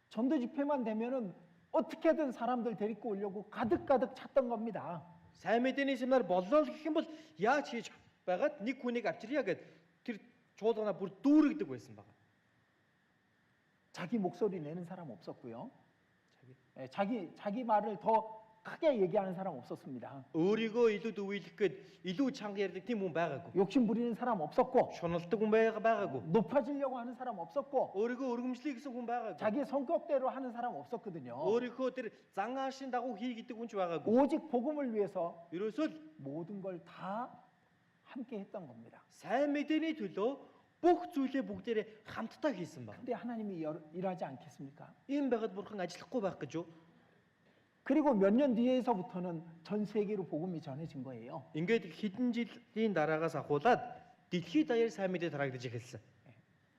전도 집회만 되면은 어떻게든 사람들 데리고 오려고 가득가득 찼던 겁니다. Сайн мэдээний семинар боллоо гэх юм бол яаж хийж байгаад нэг хүнийг авчирья гэд тэр чуулганаа бүр дүүрэгдэг байсан байгаа. 자기 목소리 내는 사람 없었고요. 자기 말을 더 크게 얘기하는 사람 없었습니다. Өөрийгөө илүү дөвөөлөх гээд илүү чанга ярьдаг тийм хүн байгаагүй. 욕심 부리는 사람 없었고 Шуналдаг хүн байгаагүй. 높아지려고 하는 사람 없었고 Өөрийгөө өргөмжлөе гэсэн хүн байгаагүй. 자기 성격대로 하는 사람 없었거든요. Өөрийнхөө тэр зан аашийн дагуу хий гэдэг хүн ч байгаагүй. 오직 복음을 위해서 Ерөөсөө л 모든 걸 다 함께 했던 겁니다. сайн мэдээний төлөө бүх зүйлээ бүгдээрээ хамтдаа хийсэн баг. 근데 하나님이 일하지 않겠습니까? Ийм байгаад бурхан ажиллахгүй байх гэж юу? 그리고 몇 년 뒤에서부터는 전 세계로 복음이 전해진 거예요. Ингээд хэдэн жилийн дараагаас ахуулаад дэлхийд даяар сайн мэдээ тараагдаж эхэлсэн.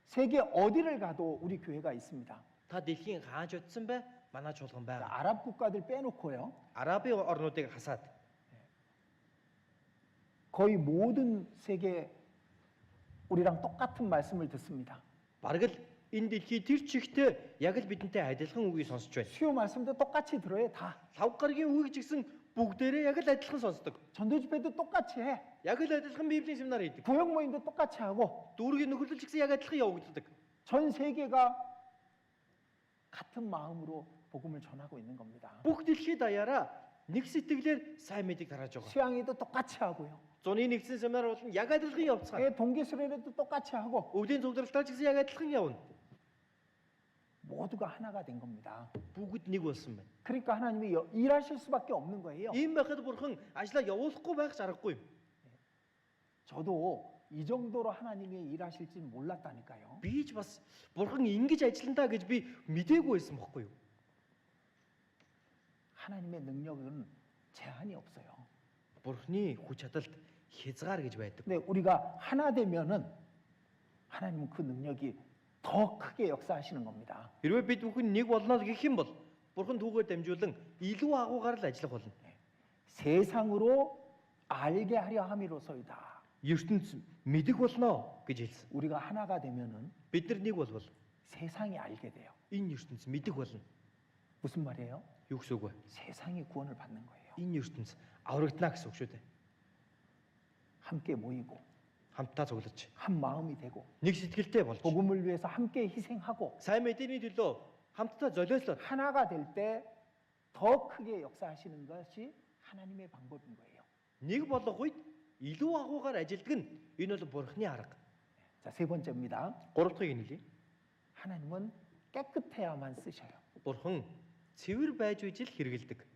세계 어디를 가도 우리 교회가 있습니다. Та дэлхийн хааж утсан бай? Манай чуулган байгаа. 아랍 국가들 빼놓고요. Арабын орнуудыг хасаад 거의 모든 세계 우리랑 똑같은 말씀을 듣습니다. бараг л энэ дэлхий тэр чигтээ яг л бидэнтэй адилхан үгийг сонсож байна. 수요 말씀도 똑같이 들어요. 다. Лав гарагийн үгийг ч гэсэн бүгдээрээ яг л адилхан сонсдог. 전도 집회도 똑같이 해. Яг л адилхан библийн семинар хийдэг. 구역 모임도 똑같이 하고 Дүүргийн нөхөрлөл ч гэсэн яг адилхан явагддаг. 전 세계가 같은 마음으로 복음을 전하고 있는 겁니다. Бүх дэлхий даяараа нэг сэтгэлээр сайн мэдээг тарааж байгаа. 수양회도 똑같이 하고요. Зуны нэгдсэн семинар бол яг адилхан явцгаана. 동기 수련회도 똑같이 하고 Өвлийн зөвлөлтөөр ч гэсэн яг адилхан явна. 모두가 하나가 된 겁니다. Бүгд нэг болсон байна. 그러니까 하나님이 일하실 수밖에 없는 거예요. Ийм байхад бурхан ажлаа явуулахгүй байх аргагүй. 저도 이 정도로 하나님이 일하실지 몰랐다니까요. Би ч бас бурхан ингэж ажилландаа гэж би мдээгүй байсан бохгүй юу? 하나님의 능력은 제한이 없어요. Бурханы хүч чадалд хязгаар гэж байдаг. 근데 우리가 하나 되면은 하나님은 그 능력이 더 크게 역사하시는 겁니다. Хэрвээ бид бүхэн нэг болно гэх юм бол бурхан түүгээр дамжуулан илүү агуугаар л ажиллах болно. 세상으로 알게 하려 함이로소이다. ертөнц мэдэх болно гэж хэлсэн. 우리가 하나가 되면은 Бид нар нэг болвол 세상이 알게 돼요. энэ ертөнц мэдэх болно. 무슨 말이에요? Юу гэсэн үг вэ? 세상이 구원을 받는 거예요. Энэ ертөнц аврагдана гэсэн үг шүү дээ. 함께 모이고 Хамтдаа цуглаж, 한 마음이 되고 нэг сэтгэлтэй болж, 복음을 위해서 함께 희생하고 сайн мэдээний төлөө хамтдаа золиослоод 하나가 될 때 더 크게 역사하시는 것이 하나님의 방법인 거예요. нэг болох үед илүү агуугаар ажилдаг нь энэ бол бурханы арга. 자, 세 번째입니다. Гурав дахьыг хэлье. 하나님은 깨끗해야만 쓰셔요. Бурхан цэвэр байж үжил хэрэгэлдэг.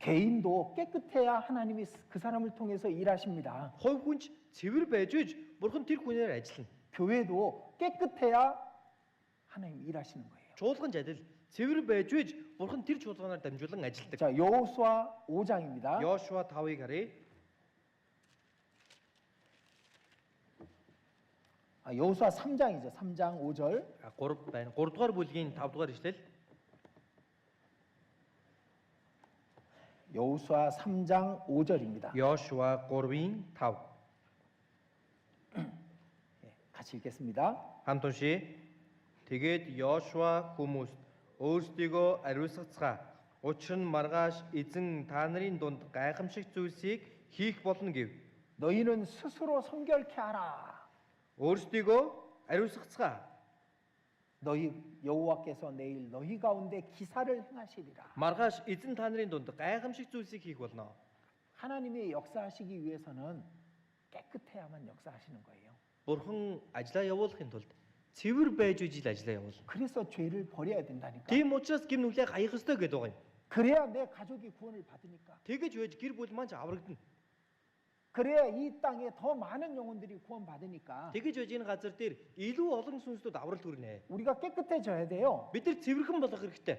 개인도 깨끗해야 하나님이 그 사람을 통해서 일하십니다. Хувь хүнч цэвэр байж үж бурхан тэр хүнээр ажиллана. 교회도 깨끗해야 하나님 일하시는 거예요. Чуулганч адил цэвэр байж үж бурхан тэр чуулганаар дамжуулан ажилладаг. 자, 여호수아 5장입니다. Йошуа 5-ыг харъя. 여호수아 3장이죠. 3장 5절. 3 байна. 3 дугаар бүлгийн 5 дугаар ишлэл. 여호수아 3장 5절입니다. Йошуа 3-ийн 5. 같이 읽겠습니다. Хамт уншия. Тэгээд Йошуа хүмүүст өөрсдийгөө ариусгацгаа. Учир нь маргааш эзэн та нарын дунд гайхамшиг зүйлсийг хийх болно гэв. 너희는 스스로 성결케 하라. өөрсдийгөө ариусгацгаа. 너희 여호와께서 내일 너희 가운데 기사를 행하시리라. Маргааш эзэн та нарын дунд гайхамшиг зүйлсийг хийх болно. 하나님의 역사하시기 위해서는 깨끗해야만 역사하시는 거예요. Бурхан ажлаа явуулахын тулд цэвэр байж үжил ажлаа явуулна. 그래서 죄를 버려야 된다니까. Тийм учраас гим нүглээ хаях ёстой гэдэг байгаа юм. 그래야 내 가족이 구원을 받으니까. Тэгэж байж гэр бүл маань ч аврагдана. 그래야 이 땅에 더 많은 영혼들이 구원 받으니까. Тэгэж байж энэ газар дээр илүү олон сүнслүүд аврал хүрнэ. 우리가 깨끗해져야 돼요. Бид нар цэвэрхэн болох хэрэгтэй.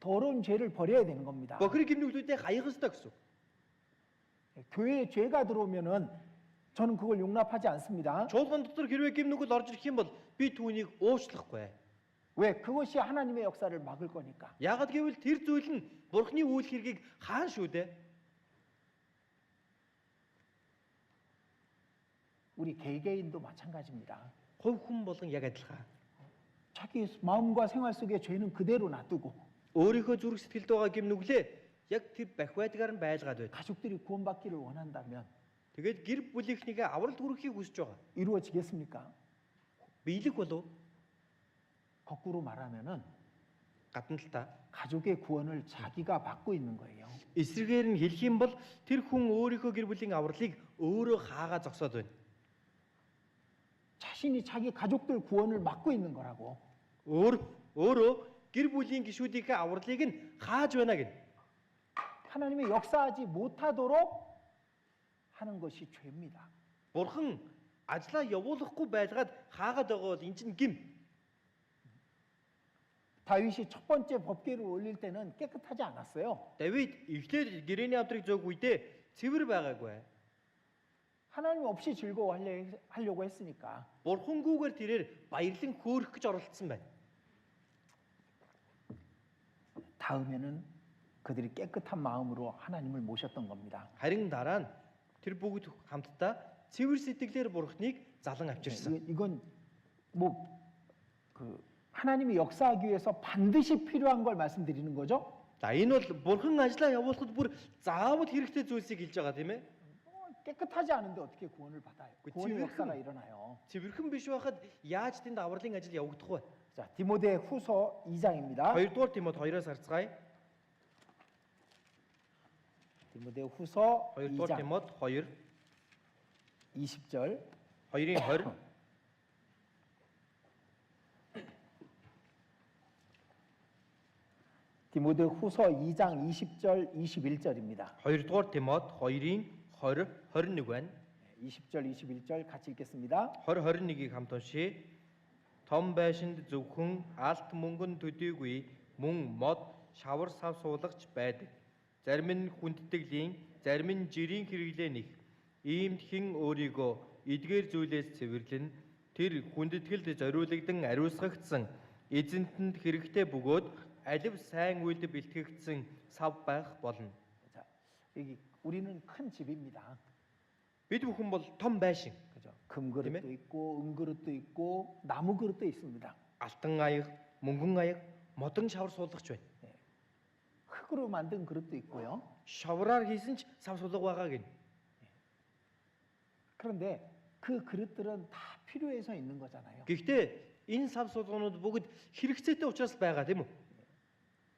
더러운 죄를 버려야 되는 겁니다. Бохир гим нүглүүдээ хаях ёстой гэсэн. 교회에 죄가 들어오면은 저는 그걸 용납하지 않습니다. Чуулган дотор хэрвээ гим нүгэл орж ирэх юм бол би түүнийг уучлахгүй. 왜? 그것이 하나님의 역사를 막을 거니까. Яагад гэвэл тэр зүйл нь Бурхны үйл хэргийг хаана шүү дээ. 우리 개개인도 마찬가지입니다. Хувь хүн болон яг адилхан. 자기 마음과 생활 속에 죄는 그대로 놔두고 Өөрийнхөө зүрх сэтгэлд байгаа гим нүглээ яг тэр бах байдгаар нь байлгаад байд. 가족들이 구원받기를 원한다면 Тэгээд гэр бүлийнхнийгээ аврал хүрэхийг хүсэж байгаа. 이루어지겠습니까? Биелэх болов? 거꾸로 말하면은 гадна талаа 가족의 구원을 자기가 받고 있는 거예요. эсрэгээр нь хэлэх юм бол тэр хүн өөрийнхөө гэр бүлийн авралыг өөрөө хаагаа зогсоод байна. 자신이 자기 가족들 구원을 막고 있는 거라고. өөрөө гэр бүлийн гишүүдийнхээ авралыг нь хааж байна гин. 하나님이 역사하지 못하도록 하는 것이 죄입니다. Бурхан ажлаа явуулахгүй байлгаад хаагаад байгаа бол эн чинь гим. 다윗이 첫 번째 법궤를 올릴 때는 깨끗하지 않았어요. Давид эхлээд гэрээний авдрыг зөөг үедээ цэвэр байгаагүй. 하나님 없이 즐거워하려고 했으니까. Бурхангүйгээр тэрээр баярлан хөөрөх гэж оролцсон байна. 다음에는 그들이 깨끗한 마음으로 하나님을 모셨던 겁니다. Харин дараа нь тэр бүгд хамтдаа цэвэр сэтгэлээр Бурханыг залан авчирсан. 이건 하나님이 역사하기 위해서 반드시 필요한 걸 말씀드리는 거죠. За энэ бол Бурхан ажлаа явуулахад бүр заавал хэрэгтэй зүйлсийг хэлж байгаа тийм ээ. 깨끗하지 않은데 어떻게 구원을 받아요? 구원의 지금 역사가 일어나요. Цэвэрхэн биш байхад яаж тэнд авралын ажил явагдах вэ? 자, 디모데 후서 2장입니다. 2-р Тимот 2-оос харцгаая. 디모데 후서 2-р 2장 Тимот 2 20절 2-ын 20 디모데 후서 2장 20절 21절입니다. 2-р Тимот 2-ын 20 21 байна. 20절 21절 같이 읽겠습니다. 20 21-ийг хамт уншъя. Том байшинд зөвхөн алт мөнгөн төдийгүй мөн мод шавар сав суулгач байдаг. Зарим нь хүндтгэлийн, зарим нь жирийн хэрэглээ нэх. Иймд хэн өөрийгөө эдгээр зүйлээс цэвэрлэн тэр хүндэтгэлд зориулагдсан ариусгагдсан эзэнтэнд хэрэгтэй бөгөөд алив сайн үйлд бэлтгэгдсэн сав байх болно. 자, 여기 우리는 큰 집입니다. Бид бүхэн бол том байшин. 그죠? 금그릇도 있고 은그릇도 있고 나무 그릇도 있습니다. Алтан аяг, мөнгөн аяг, модон шавар суулгач байна. 흙으로 만든 그릇도 있고요. Шавраар хийсэн ч сав сулга байгаа гин. 그런데 그 그릇들은 다 필요해서 있는 거잖아요. Гэхдээ энэ сав сулганууд бүгд хэрэгцээтэй учраас байгаа тийм үү?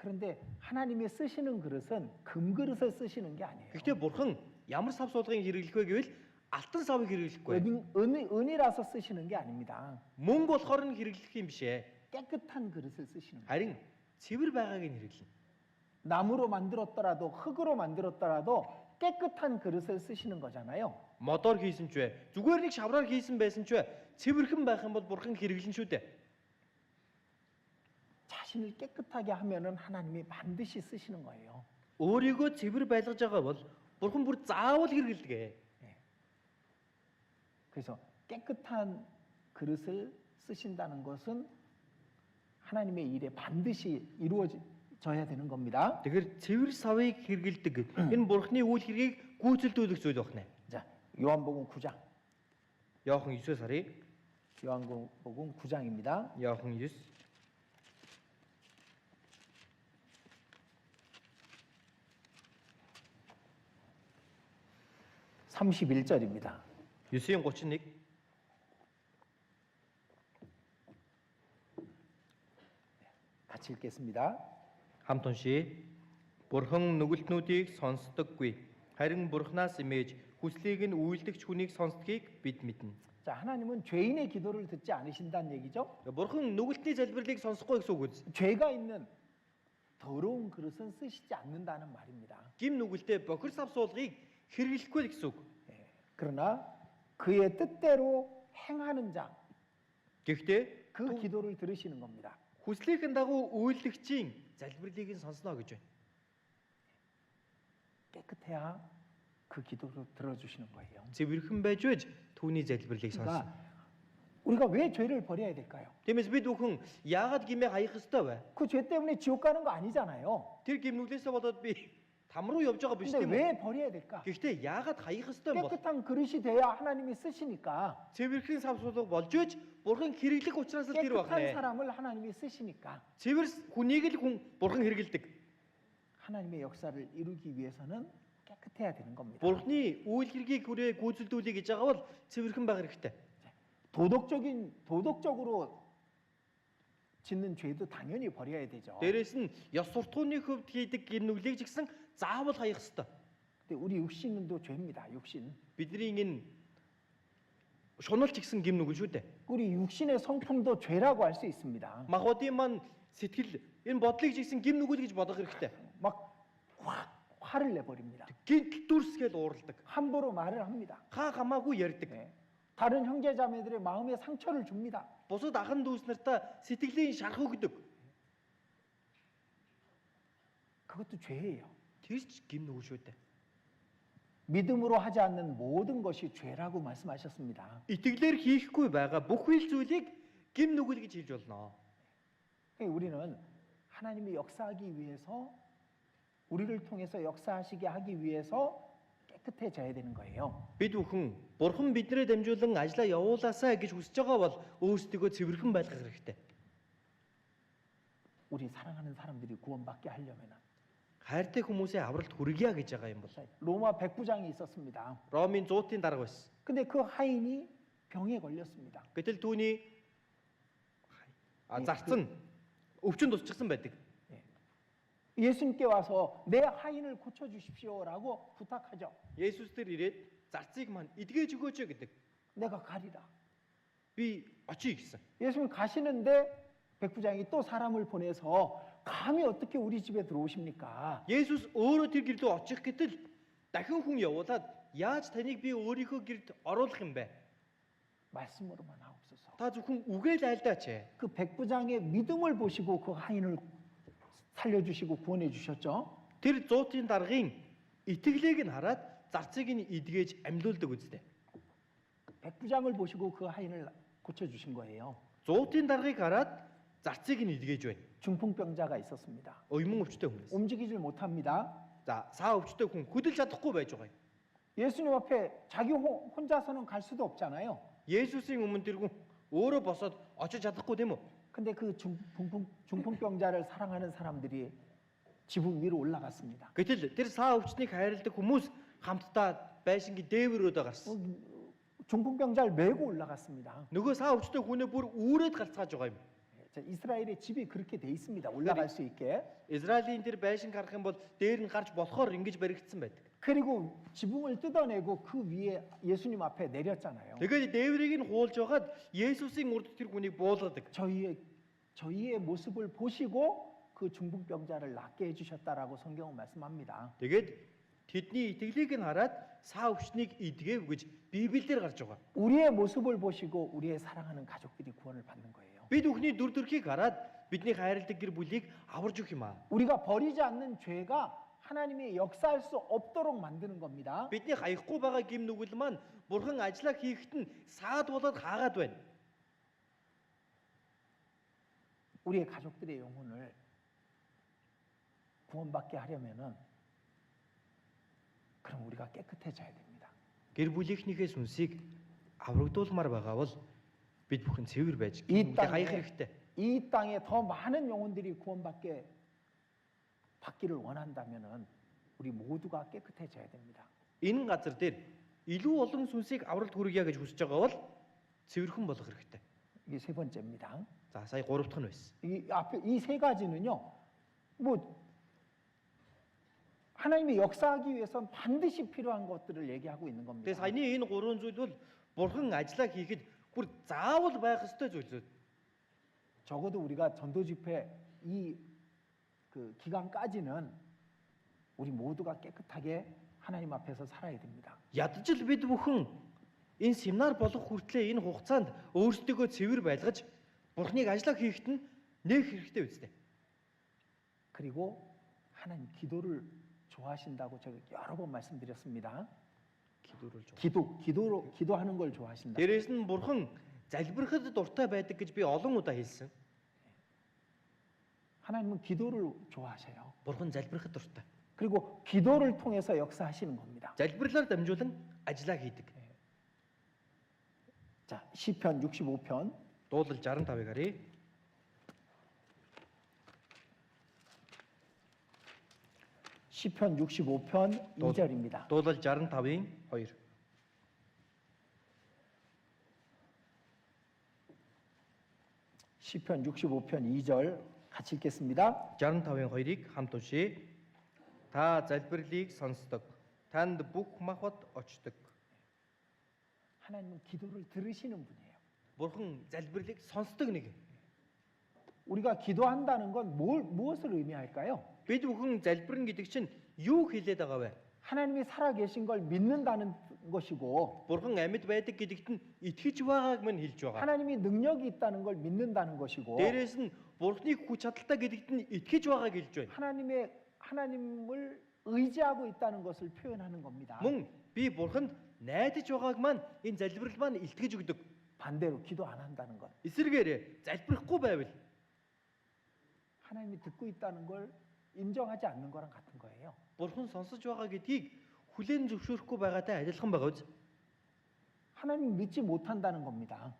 그런데 하나님이 쓰시는 그릇은 금그릇을 쓰시는 게 아니에요. Гэхдээ бурхан ямар сав суулгыг хэрэглэх вэ гэвэл алтан савыг хэрэглэхгүй. 은이라서 쓰시는 게 아닙니다. Мөнгө болохоор нь хэрэглэх юм биш ээ. 깨끗한 그릇을 쓰시는 거예요. Харин цэвэр байгааг нь хэрэглэнэ. 나무로 만들었더라도 흙으로 만들었더라도 깨끗한 그릇을 쓰시는 거잖아요. Модоор хийсэн ч вэ, зүгээр нэг шавраар хийсэн байсан ч вэ, цэвэрхэн байх юм бол бурхан хэрэглэн шүү дээ. 자신을 깨끗하게 하면은 하나님이 반드시 쓰시는 거예요. Өөрийгөө цэвэр байлгаж байгаа бол бурхан бүр заавал хэрэгэлдэг. 그래서 깨끗한 그릇을 쓰신다는 것은 하나님의 일에 반드시 이루어져야 되는 겁니다. Тэгэхээр цэвэр савыг хэрэгэлдэг. Энэ бурханы үйл хэргийг гүйцэлдүүлэх зүйл байна. 자, 요한복음 9장. Иохан 9-өөс харъя. 요한복음 9장입니다. Иохан 9 31절입니다. 9-31 같이 읽겠습니다. хамт уншия. Бурхан нүгэлтнүүдийг сонсдоггүй. Харин бурхнаас имэж хүслийг нь үйлдэгч хүнийг сонсдгийг бид мэднэ. 자, 하나님은 죄인의 기도를 듣지 않으신다는 얘기죠. Бурхан нүгэлтний залбирлыг сонсохгүй гэсэн үг үз. 죄가 있는 더러운 그릇은 쓰시지 않는다는 말입니다. Гим нүгэлтэй бохир сав суулгыг хэрэглэхгүй гэсэн үг. 그러나 그의 뜻대로 행하는 자, Гэхдээ 그 기도를 들으시는 겁니다. хүслийнхэн дагуу үйлдэгчийн залбирлыг нь сонсно гэж байна. 깨끗해야 그 기도를 들어주시는 거예요. Цэвэрхэн байж байж түүний залбирлыг сонсно. 그러니까 우리가 왜 죄를 버려야 될까요? Тиймээс бид бүхэн яагаад гимээ хаях ёстой вэ? 그 죄 때문에 지옥 가는 거 아니잖아요. Тэр гим нүглээсээ болоод би там руу явж байгаа биш 근데 тийм үү? 왜 버려야 될까? Гэхдээ яагаад хаях ёстой юм бол? 깨끗한 그릇이 돼야 하나님이 쓰시니까. Цэвэрхэн сав суулга болж байж бурхан хэрэглэх учраас л тэр 깨끗한 байна. 사람을 하나님이 쓰시니까 Цэвэр хүнийг л хүн бурхан хэрэглэдэг. 하나님의 역사를 이루기 위해서는 깨끗해야 되는 겁니다. Бурхны үйл хэргийг хүрээ гүйцэлдүүлэх гэж байгаа бол цэвэрхэн байх хэрэгтэй. 도덕적으로 짓는 죄도 당연히 버려야 되죠. Дээрээс нь ёс суртахууны хөвд хийдэг гин нүглийг ч гэсэн заавал хаях ёстой. 근데 우리 육신도 죄입니다. 육신. Бидний энэ шунал ч гэсэн гим нүгэл шүү дээ. 우리 육신의 성품도 죄라고 할 수 있습니다. Махбодын маань сэтгэл энэ бодлыг ч гэсэн гим нүгэл гэж бодох хэрэгтэй. 막 화를 내버립니다. Гинт дүрсгээл уурладаг. 함부로 말을 합니다. Хамаагүй ярьдаг. 네. 다른 형제자매들의 마음에 상처를 줍니다. Бусад ахын дүүс нартаа сэтгэлийн шарх өгдөг. 그것도 죄예요. Тэр ч гим нүгэл шүү дээ. 믿음으로 하지 않는 모든 것이 죄라고 말씀하셨습니다. Итгэлээр хийхгүй байгаа бүхэл зүйлийг гим нүгэл гэж хэлж болно. 우리는 하나님이 역사하기 위해서 우리를 통해서 역사하시게 하기 위해서 깨끗해져야 되는 거예요. Бид бүхэн Бурхан биднээ дамжуулан ажиллаа явуулаасаа гэж хүсэж байгаа бол өөрсдөө цэвэрхэн байлгах хэрэгтэй. 우리 사랑하는 사람들이 구원받게 하려면 Хайртай хүмүүсээ авралт хүргье гэж байгаа юм бол 로마 백부장이 있었습니다. Ромын 100-ийн дарга байсан. 근데 그 하인이 병에 걸렸습니다. Гэтэл түүний зарц нь өвчин тусчихсан байдаг. 예수님께 와서 내 하인을 고쳐 주십시오라고 부탁하죠. Есүс тэр ирээд зарцыг маань эдгэж өгөөч гэдэг. 내가 가리라. Би очие гэсэн. 예수님 가시는데 백부장이 또 사람을 보내서 감히 어떻게 우리 집에 들어오십니까? Есүс өөрөө тэр гэрдээ очих гэтэл дахин хүн явуулаад яаж таныг би өөрийнхөө гэрд оруулах юм бэ? 말씀으로만 하옵소서. Та зөвхөн үгээл айлдаач. 그 백부장의 믿음을 보시고 그 하인을 살려주시고 구원해 주셨죠. Тэр 100-ийн даргын итгэлийг нь хараад зарцыг нь эдгэж амьлуулдаг үстэй. 백부장을 보시고 그 하인을 고쳐 주신 거예요. 100-ийн даргыг хараад зарцыг нь эдгэж байна. 중풍병자가 있었습니다. Уйман өвчтэй хүмүүс. 움직이질 못합니다. За, саа өвчтэй хүн хөдөлж чадахгүй байж байгаа юм. 예수님 앞에 자기 혼자서는 갈 수도 없잖아요. Есүсийн өмнө тэр хүн өөрөө босоод очиж чадахгүй тийм үү? 근데 그 중풍병자를 사랑하는 사람들이 지붕 위로 올라갔습니다. Гэтэл тэр саа өвчнийг хайрладаг хүмүүс хамтдаа байшингийн дээврөөдөө гарсан. 중풍병자를 메고 올라갔습니다. Нөгөө саа өвчтэй хүнээ бүр үүрээд гарцгааж байгаа юм. 자, 이스라엘의 집이 그렇게 돼 있습니다. 올라갈 수 있게. Израилийн тэр байшин гарах юм бол дээр нь гарч болохоор ингэж баригдсан байдаг. 그리고 지붕을 뜯어내고 그 위에 예수님 앞에 내렸잖아요. Тэгээд дээврийг нь хуулж байгаад Есүсийн урд тэр хүнийг буулгадаг. 저희의 모습을 보시고 그 중풍병자를 낫게 해주셨다라고 성경은 말씀합니다. Тэгээд тэдний итгэлийг нь хараад саа өвчнийг эдгээв гэж Библиэлд гарч байгаа. 우리의 모습을 보시고 우리의 사랑하는 가족들이 구원을 받는 거예요. Бид бүхний дүр төрхийг хараад бидний хайрладаг гэр бүлийг аварж өгөх юм аа. 우리가 버리지 않는 죄가 하나님이 역사할 수 없도록 만드는 겁니다. Бидний хаяхгүй байгаа гим нүгэл маань Бурхан ажиллаа хийхэд нь саад болоод хаагаад байна. 우리의 가족들의 영혼을 구원받게 하려면은 그럼 우리가 깨끗해져야 됩니다. Гэр бүлийнхнийхээ сүнсийг аврагдуулмаар байгаа бол бид бүхэн цэвэр байж 이 гэмтээ хаях хэрэгтэй. 이 땅에 더 많은 영혼들이 받기를 원한다면은 우리 모두가 깨끗해져야 됩니다. Энэ газар дээр илүү олон сүнсийг авралт хүргье гэж хүсэж байгаа бол цэвэрхэн болох хэрэгтэй. 이게 세 번째입니다. За сая 3 дахь нь байсан. 이 앞에 이 세 가지는요. 뭐 하나님이 역사하기 위해서는 반드시 필요한 것들을 얘기하고 있는 겁니다. Тэгээ саяны энэ 3 зүйл бол Бурхан ажиллаа хийхэд бүр заавал байх ёстой зүйлүүд. 적어도 우리가 전도 집회 이 그 기간까지는 우리 모두가 깨끗하게 하나님 앞에서 살아야 됩니다. Ядчил бид бүхэн энэ семинар болох хүртлээр энэ хугацаанд өөрсдөө цэвэр байлгаж Бурханыг ажиллаа хийхэд нь нэг хэрэгтэй үстэй. 그리고 하나님 기도를 좋아하신다고 제가 여러 번 말씀드렸습니다. 기도하는 걸 좋아하신다. Дээрээс нь Бурхан залбирахад дуртай байдаг гэж би олон удаа хэлсэн. 하나님은 기도를 좋아하셔요. Бурхан залбирахад дуртай. 그리고 기도를 통해서 역사하시는 겁니다. залбирлаар дамжуулан ажиллаа хийдэг. 자, 시편 65편 Дуулал 65-ыг харъя. 시편 65편 2절입니다. Дуулал 65-ийн 2. 시편 65편 2절 같이 읽겠습니다. 65-ын 2-ыг хамт уншийе. Та залбирлыг сонсдог. Танд бүх махбат очдог. 하나님은 기도를 들으시는 분이에요. Бурхан залбирлыг сонсдог нэг. 우리가 기도한다는 건 무엇을 의미할까요? Бид бүхэн залбирна гэдэг чинь юу хэлээд байгаа вэ? 하나님이 살아계신 걸 믿는다는 것이고 Бурхан амьд байдаг гэдэгт нь итгэж байгааг мань хэлж байгаа. 하나님이 능력이 있다는 걸 믿는다는 것이고 Дээрээс нь Бурханы хүч чадалтай гэдэгт нь итгэж байгааг хэлж байна. 하나님을 의지하고 있다는 것을 표현하는 겁니다. Мөн би Бурханд найдаж байгааг маань энэ залбирал маань илтгэж өгдөг. 반대로 기도 안 한다는 것. Эсвэргээр залбирахгүй байвал 하나님이 듣고 있다는 걸 인정하지 않는 거랑 같은 거예요. Бурхан сонсож байгаа гэдгийг хүлээн зөвшөөрөхгүй байгаатай адилхан байгаа биз? 하나님 믿지 못한다는 겁니다.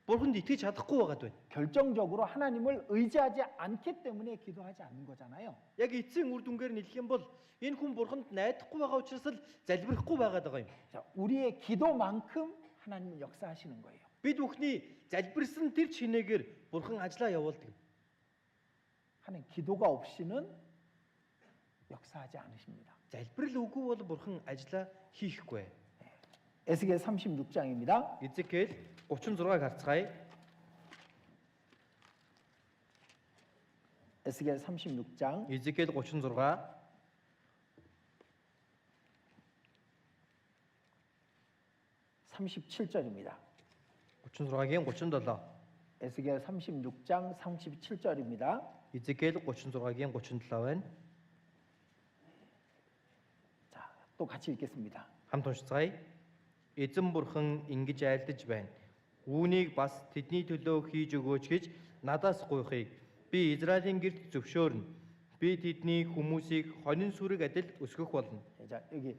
Бурханд итгэж чадахгүй байгаад байна. 결정적으로 하나님을 의지하지 않기 때문에 기도하지 않는 거잖아요. Яг эцсийн үр дүнгээр нь хэлэх юм бол энэ хүн Бурханд найдахгүй байгаа учраас л залбирахгүй байгаад байгаа юм. 자, 우리의 기도만큼 하나님은 역사하시는 거예요. Бид бүхний залбирсан тэр чинээгээр Бурхан ажиллаа явуулдаг. 하나님 기도가 없이는 역사하지 않으십니다. Залбирал үгүй бол Бурхан ажиллаа хийхгүй. 에스겔 36장입니다. Эзекиэл 36-ыг харцгаая. 에스겔 36장 Эзекиэл 36 37절입니다. 36-гийн 37. 에스겔 36장 37절입니다. Эзекиэл 36-гийн 37 байна. 자, 또 같이 읽겠습니다. Хамт уншицгаая. Эзэн Бурхан ингэж айлдаж байна. Үүнийг бас тэдний төлөө хийж өгөөч гэж надаас гуйхыг би Израилийн гэрт зөвшөөрнө. Би тэдний хүмүүсийг хонин сүрэг адил өсгөх болно. 자, 여기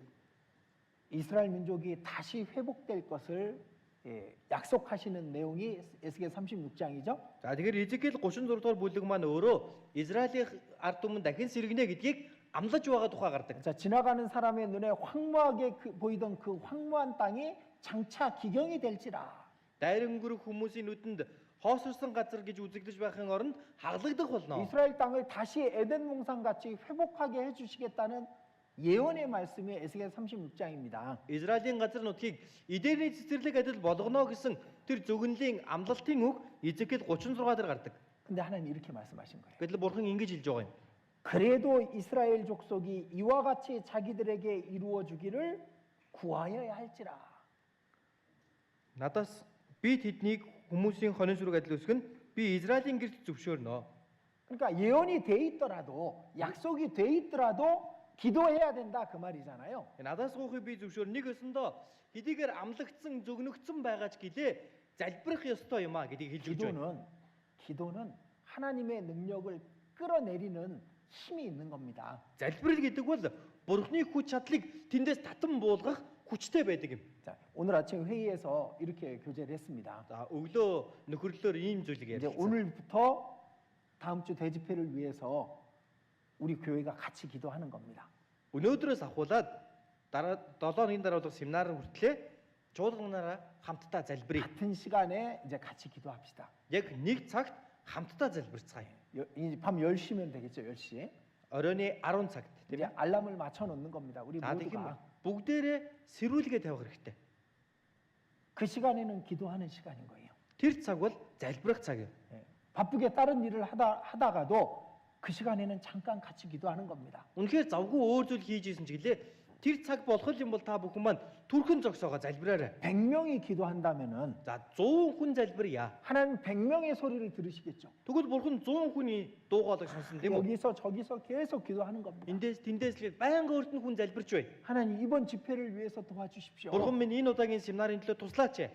이스라엘 민족이 다시 회복될 것을 약속하시는 내용이 에스겔 36장이죠. За тэгэхээр Эзекиэл 36 дугаар бүлэг маань өөрөө Израилийн ард түмэн дахин сэргэнэ гэдгийг амлаж байгаа тухай гардаг. 자, 지나가는 사람의 눈에 황무하게 보이던 그 황무한 땅이 장차 기경이 될지라. Дайр өнгөрөх хүмүүсийн нүдэнд хоосорсон газар гэж үзэгдэж байхын оронд хаглагдах болно. 이스라엘 땅을 다시 에덴 동산 같이 회복하게 해주시겠다는 예언의 말씀이 에스겔 36장입니다. Израилийн газар нутгийг эдэрний цэцэрлэг адил болгоно гэсэн тэр зөвгөнлийн амлалтын үг Эзекиэл 36 дээр гардаг. 근데 하나님 이렇게 말씀하신 거예요. Гэтэл Бурхан ингэж хэлж байгаа юм. 그래도 이스라엘 족속이 이와 같이 자기들에게 이루어 주기를 구하여야 할지라. Надаас би тэднийг хүмүүсийн хонин сүрэг адил өсгөн би Израилийн гэрт зөвшөөрнө. 그러니까 예언이 돼 있더라도 약속이 돼 있더라도 기도해야 된다 그 말이잖아요. Надаас гоохыг би зөвшөөр нэг өсөндөө хэдийгээр амлагдсан зөвнөгдсөн байгаа ч гэлээ залбирах ёстой юм а гэдгийг хэлж өгч байна. 기도는 하나님의 능력을 끌어내리는 힘이 있는 겁니다. Залбирал гэдэг бол Бурхны хүч чадлыг тэндээс татан буулгах хүчтэй байдаг юм. 자, 오늘 아침 회의에서 이렇게 교제를 했습니다. За өглөө нөхөрлөөр ийм зүйлийг 이제 ярьсан. 오늘부터 다음 주 대집회를 위해서 우리 교회가 같이 기도하는 겁니다. Өнөөдрөөс ахуулаад дараа 7 хоногийн дараа болох семинар хүртлээр чуулганаараа хамтдаа залбирая. 같은 시간에 이제 같이 기도합시다. Яг нэг цагт хамтдаа залбирцгаая. 이제 밤 10시면 되겠죠, 10시. Оройны 10 цагт. 이제 알람을 맞춰 놓는 겁니다. 우리 За тийм 모두가. бүгдээрээ сэрүүлгээ тавих хэрэгтэй. 그 시간에는 기도하는 시간인 거예요. Тэр цаг бол залбирах цаг юм. 바쁘게 다른 일을 하다가도 그 시간에는 잠깐 같이 기도하는 겁니다. Үнэхээр завгүй өөр зүйл хийж исэн ч гэлээ тэр цаг болох юм бол та бүхэн маань түрхэн зогсоогоо залбираарай. 100명이 기도한다면은 За 100 хүн залбирая. 하나님 100명의 소리를 들으시겠죠. Тэгвэл бурхан 100 хүний дуугаалыг сонсон тийм үү? 여기서 저기서 계속 기도하는 겁니다. Эндээс тэндээс л байнга өөрт нь хүн залбирч бай. 하나님 이번 집회를 위해서 도와주십시오. Бурхан минь энэ удаагийн семинарын төлөө туслаач.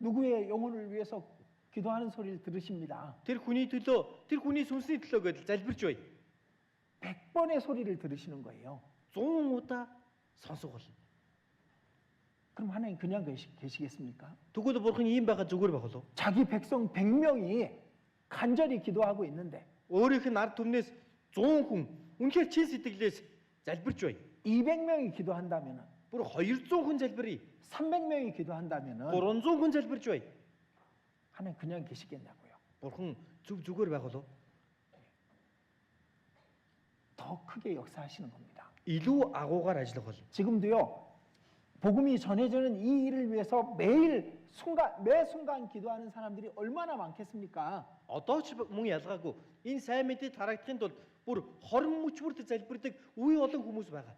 누구의 영혼을 위해서 기도하는 소리를 들으십니다. Тэр хүний төлөө, тэр хүний сүнсний төлөө гэдэл залбирч бай. 100번의 소리를 들으시는 거예요. 100 удаа сонсох бол. 그럼 하나님 그냥 계시겠습니까? Тэгвэл бурхан ийм байгаа зүгээр байх болов? 자기 백성 100명이 간절히 기도하고 있는데 Өөрийнх нь ард түмнээс 100 хүн үнэхээр чин сэтгэлээс залбирч бай. 200명이 기도한다면은 Бүр 200 хүн залбирая. 300명이 기도한다면은 300 хүн залбирч бай. 하나님 그냥 계시겠냐고요. Бурхан зүгээр байх болов? 더 크게 역사하시는 겁니다. илүү агуугаар ажиллах бол. 지금도요. 복음이 전해지는 이 일을 위해서 매 순간 기도하는 사람들이 얼마나 많겠습니까? Одоо ч мөн ялгаагүй энэ сайн мэдээ тарахдахын тулд бүр 20 мөчвөрт залбирдаг үе олон хүмүүс байгаа.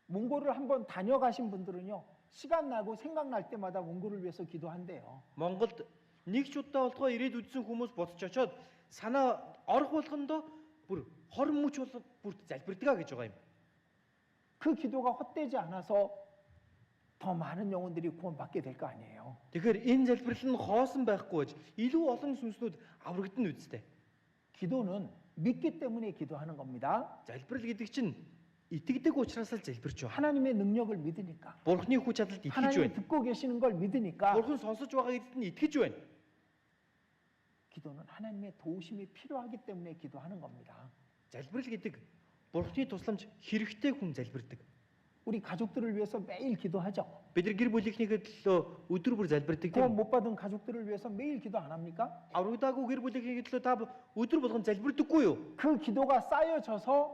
몽골을 한번 다녀가신 분들은요. 시간 나고 생각날 때마다 몽골을 위해서 기도한대요. Монголд нэг ч удаа болтгоо ирээд үзсэн хүмүүс бодож очоод санаа орох болгондоо бүр 20 мөч бол бүрт залбирдгаа гэж байгаа юм. 그 기도가 헛되지 않아서 더 많은 영혼들이 구원받게 될 거 아니에요. Тэгэхээр энэ залбирал нь хоосон байхгүй гэж илүү олон сүнснүүд аврагдана үсттэй. 기도는 믿기 때문에 기도하는 겁니다. Залбирал гэдэг чинь итгэдэг учраас л залбирч байгаа. 하나님의 능력을 믿으니까. Бурхны хүч чадалд итгэж 하나님이 байна. 듣고 계시는 걸 믿으니까. Бурхан сонсож байгаа гэдэгт нь итгэж байна. 기도는 하나님의 도우심이 필요하기 때문에 기도하는 겁니다. Залбирал гэдэг Бурхны тусламж хэрэгтэй хүн залбирдаг. 우리 가족들을 위해서 매일 기도하죠. Бид нар гэр бүлийнхнийхээ төлөө өдөр бүр залбирдаг 구원 тийм. 못 받은 가족들을 위해서 매일 기도 안 합니까? Аврагдаагүй гэр бүлийнхээ төлөө та өдөр болгон залбирдаггүй юу? 그 기도가 쌓여져서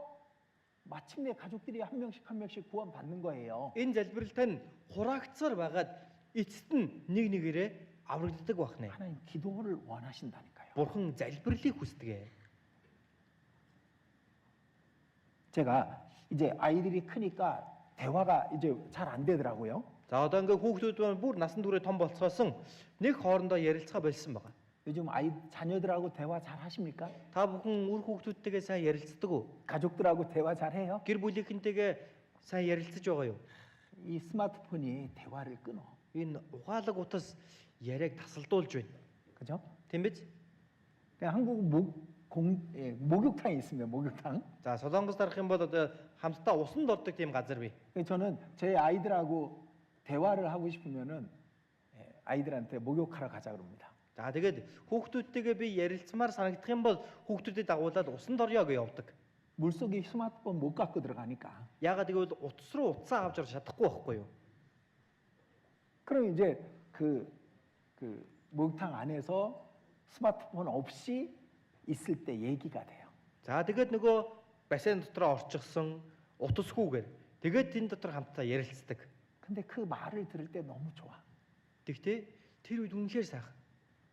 마침내 가족들이 한 명씩 구원 받는 거예요. Энэ залбиралтай нь хураагдсаар байгаад эцэст нь нэг нэгээрээ аврагддаг бахнэ. 하나님 기도를 원하신다니까요. Бурхан залбирлыг хүсдэг. 제가 이제 아이들이 크니까 대화가 이제 잘 안 되더라고요. За одоо ингээ хүүхдүүд маань бүр насан туршид том болцоосон нэг хоорондоо ярилцгаа болсон байгаа. 요즘 자녀들하고 대화 잘 하십니까? Та бүхэн үр хүүхдүүдтэйгээ сайн ярилцдаг уу? 가족들하고 대화 잘 해요? Гэр бүлийнхэнтэйгээ сайн ярилцаж байгаа юу? 이 스마트폰이 대화를 끊어. Энэ ухаалаг утас яриаг тасалдуулж байна. 그죠? Тийм биз? 그냥 한국 목욕탕이 있습니다. 목욕탕. За Солонгос дарах юм бол одоо хамтдаа усанд ордог тийм газар бий. 저는 제 아이들하고 대화를 하고 싶으면은 아이들한테 목욕하러 가자 그럽니다. За тэгээд хүүхдүүдтэйгээ би ярилцмаар санагдах юм бол хүүхдүүдэд дагуулад усанд орё гэж явдаг. 물속에 스마트폰 못 갖고 들어가니까. Яагаад гэвэл утас руу утсаа авч орж чадахгүй байхгүй юу? 그럼 이제 그 목욕탕 안에서 스마트폰 없이 있을 때 얘기가 돼요. За тэгээд нөгөө бассейн дотроо орчихсон утасгүйгээр тэгээд энэ дотор хамтдаа ярилцдаг. 근데 그 말을 들을 때 너무 좋아. Тэгтээ тэр үед үнэхээр сайхан.